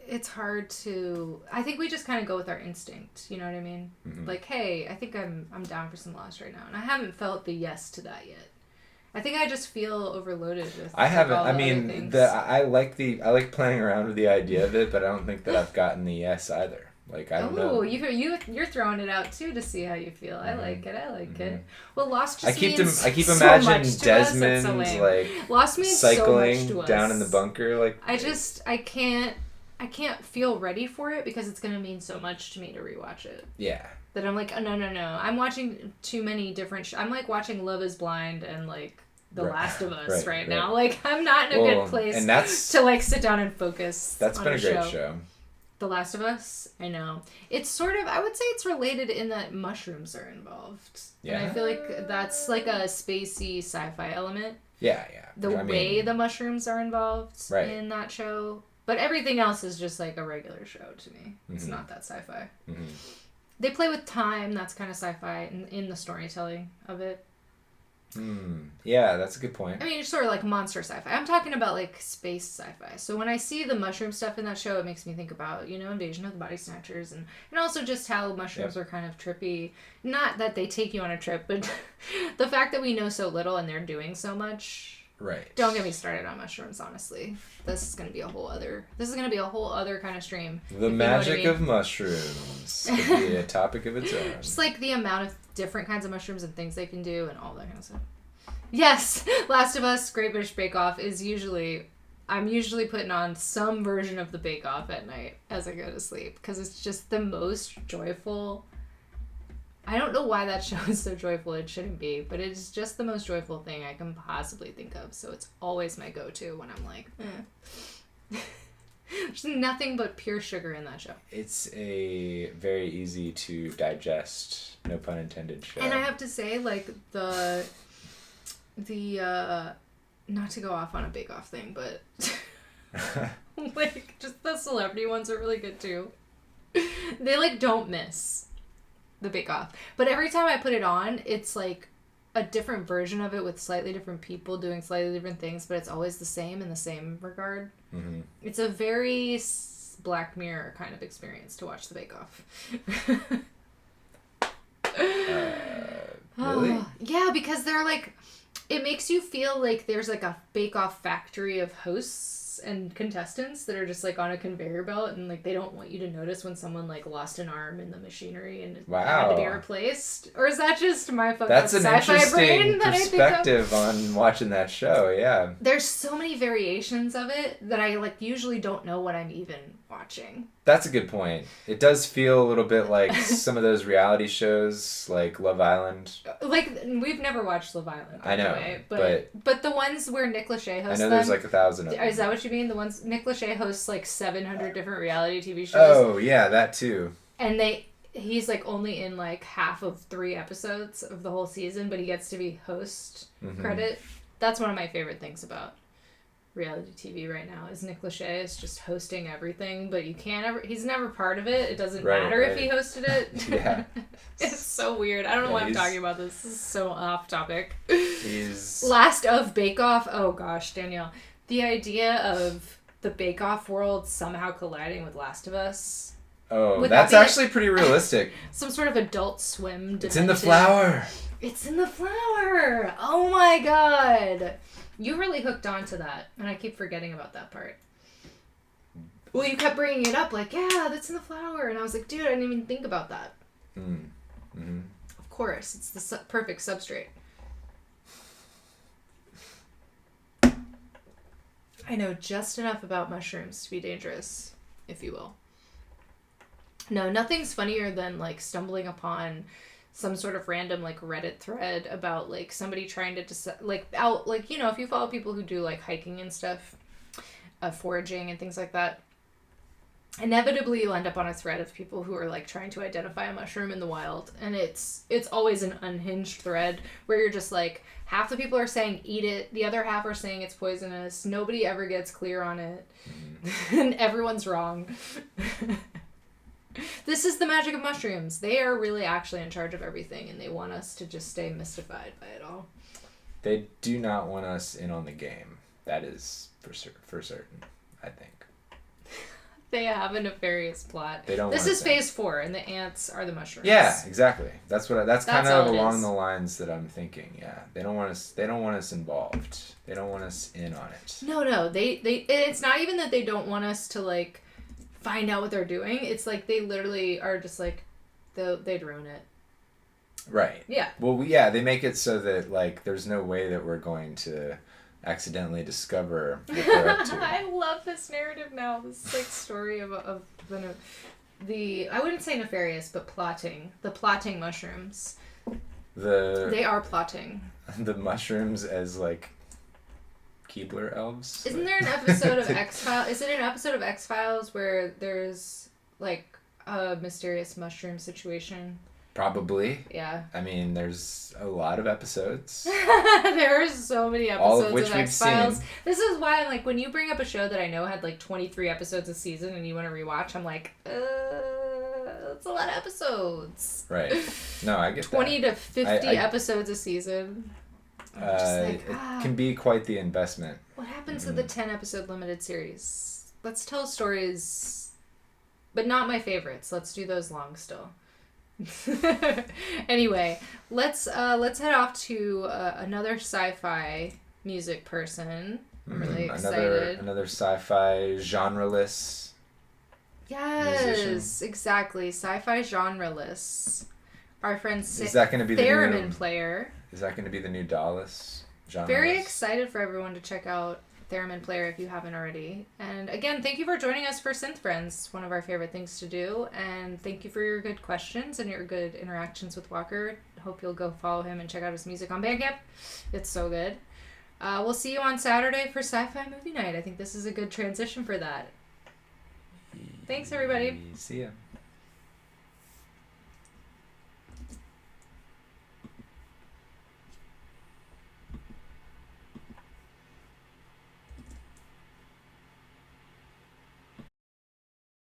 Speaker 2: It's hard to... I think we just kind of go with our instinct, you know what I mean?
Speaker 1: Mm-hmm.
Speaker 2: Like, hey, I think I'm down for some Lost right now. And I haven't felt the yes to that yet. I think I just feel overloaded with.
Speaker 1: I haven't. I mean, I like playing around with the idea of it, but I don't think that I've gotten the yes either. Like I don't know.
Speaker 2: You're throwing it out too to see how you feel. I like it. It. Well, Lost just
Speaker 1: I keep
Speaker 2: so
Speaker 1: imagining
Speaker 2: much to
Speaker 1: Desmond
Speaker 2: so
Speaker 1: like
Speaker 2: Lost means
Speaker 1: cycling
Speaker 2: so much to us.
Speaker 1: down in the bunker. Like
Speaker 2: I can't feel ready for it because it's gonna mean so much to me to rewatch it.
Speaker 1: Yeah.
Speaker 2: That I'm like, oh, no. I'm watching too many different. I'm like watching Love Is Blind and like. The Last of Us right now. Like, I'm not in a good place to, like, sit down and focus
Speaker 1: That's been a great show.
Speaker 2: The Last of Us? I know. It's sort of, I would say it's related in that mushrooms are involved. Yeah. And I feel like that's, like, a spacey sci-fi element.
Speaker 1: Yeah.
Speaker 2: The way the mushrooms are involved in that show. But everything else is just, like, a regular show to me. Mm-hmm. It's not that sci-fi. Mm-hmm. They play with time. That's kind of sci-fi in the storytelling of it.
Speaker 1: Yeah, that's a good point.
Speaker 2: I mean, it's sort of like monster sci-fi. I'm talking about like space sci-fi. So when I see the mushroom stuff in that show, it makes me think about, Invasion of the Body Snatchers and also just how mushrooms are kind of trippy. Not that they take you on a trip, but the fact that we know so little and they're doing so much.
Speaker 1: Right.
Speaker 2: Don't get me started on mushrooms, honestly. This is going to be a whole other kind of stream.
Speaker 1: The magic of mushrooms could be a topic of its own.
Speaker 2: Just like the amount of different kinds of mushrooms and things they can do and all that kind of stuff. Yes, Last of Us, Great British Bake Off I'm usually putting on some version of the Bake Off at night as I go to sleep because it's just the most joyful I don't know why that show is so joyful. It shouldn't be, but it's just the most joyful thing I can possibly think of. So it's always my go-to when I'm like, There's nothing but pure sugar in that show.
Speaker 1: It's a very easy to digest, no pun intended, show.
Speaker 2: And I have to say, like, the not to go off on a Bake Off thing, but like, just the celebrity ones are really good too. They, like, don't miss the Bake Off. But every time I put it on, it's like a different version of it with slightly different people doing slightly different things, but it's always the same in the same regard.
Speaker 1: Mm-hmm.
Speaker 2: It's a very Black Mirror kind of experience to watch the Bake Off.
Speaker 1: Really?
Speaker 2: Yeah, because they're like, it makes you feel like there's like a Bake Off factory of hosts and contestants that are just like on a conveyor belt, and like they don't want you to notice when someone like lost an arm in the machinery and had to be replaced. Or is that just my fucking sci-fi brain that I think of?
Speaker 1: Perspective on watching that show. Yeah,
Speaker 2: there's so many variations of it that I like usually don't know what I'm even watching.
Speaker 1: That's a good point. It does feel a little bit like some of those reality shows, like Love Island.
Speaker 2: Like, we've never watched Love Island.
Speaker 1: I know,
Speaker 2: way, but the ones where Nick Lachey hosts
Speaker 1: I know there's like 1,000 of them.
Speaker 2: Is that what you mean? The ones Nick Lachey hosts like 700 different reality TV shows.
Speaker 1: Oh yeah, that too.
Speaker 2: And he's like only in like half of 3 episodes of the whole season, but he gets to be host credit. That's one of my favorite things about reality TV right now is Nick Lachey is just hosting everything, but he's never part of it. It doesn't matter if he hosted it.
Speaker 1: Yeah.
Speaker 2: It's so weird. I don't know why I'm talking about this. This is so off topic.
Speaker 1: He's
Speaker 2: Last of Bake Off. Oh gosh, Danielle. The idea of the Bake Off world somehow colliding with Last of Us.
Speaker 1: Oh, that's actually pretty realistic.
Speaker 2: Some sort of Adult Swim dimension.
Speaker 1: It's in the flower.
Speaker 2: It's in the flower. Oh my god. You really hooked on to that, and I keep forgetting about that part. Well, you kept bringing it up, like, yeah, that's in the flower, and I was like, dude, I didn't even think about that.
Speaker 1: Mm-hmm.
Speaker 2: Of course, it's the perfect substrate. I know just enough about mushrooms to be dangerous, if you will. No, nothing's funnier than, like, stumbling upon some sort of random like Reddit thread about like somebody trying to if you follow people who do like hiking and stuff, foraging and things like that, inevitably you'll end up on a thread of people who are like trying to identify a mushroom in the wild, and it's always an unhinged thread where you're just like, half the people are saying eat it, the other half are saying it's poisonous, nobody ever gets clear on it, and everyone's wrong. This is the magic of mushrooms. They are really actually in charge of everything, and they want us to just stay mystified by it all.
Speaker 1: They do not want us in on the game. That is for certain, I think.
Speaker 2: They have a nefarious plot.
Speaker 1: They don't.
Speaker 2: This is phase 4, and the ants are the mushrooms.
Speaker 1: Yeah, exactly. That's kind of along
Speaker 2: is.
Speaker 1: the lines that I'm thinking. Yeah, they don't want us. They don't want us involved. They don't want us in on it.
Speaker 2: No. They. It's not even that they don't want us to like find out what they're doing. It's like they literally are just like, they'd ruin it.
Speaker 1: Right.
Speaker 2: Yeah.
Speaker 1: Well, they make it so that like there's no way that we're going to accidentally discover what they're up to.
Speaker 2: I love this narrative now. This like story of the I wouldn't say nefarious, but plotting. The plotting mushrooms. They are plotting.
Speaker 1: The mushrooms as like Keebler elves.
Speaker 2: Isn't there an episode of X-Files? Is it an episode of X-Files where there's like a mysterious mushroom situation?
Speaker 1: Probably.
Speaker 2: Yeah.
Speaker 1: I mean, there's a lot of episodes.
Speaker 2: There are so many episodes
Speaker 1: all of which
Speaker 2: of X-Files. This is why I'm like, when you bring up a show that I know had like 23 episodes a season and you want to rewatch, I'm like, that's a lot of episodes.
Speaker 1: Right. No, I get
Speaker 2: 20
Speaker 1: that.
Speaker 2: to 50 episodes a season.
Speaker 1: It can be quite the investment.
Speaker 2: What happened to the 10 episode limited series? Let's tell stories, but not my favorites. Let's do those long still. Anyway, let's head off to another sci-fi music person. I'm really excited.
Speaker 1: Another sci-fi genreless.
Speaker 2: Yes,
Speaker 1: musician.
Speaker 2: Exactly. Sci-fi genreless. Our friend
Speaker 1: Is that going to be
Speaker 2: theremin player.
Speaker 1: Is that going to be the new Dallas genre?
Speaker 2: Very excited for everyone to check out theremin player if you haven't already. And again, thank you for joining us for Synth Friends. It's one of our favorite things to do. And thank you for your good questions and your good interactions with Walker. Hope you'll go follow him and check out his music on Bandcamp. It's so good. We'll see you on Saturday for Sci-Fi Movie Night. I think this is a good transition for that. Thanks, everybody.
Speaker 1: See ya.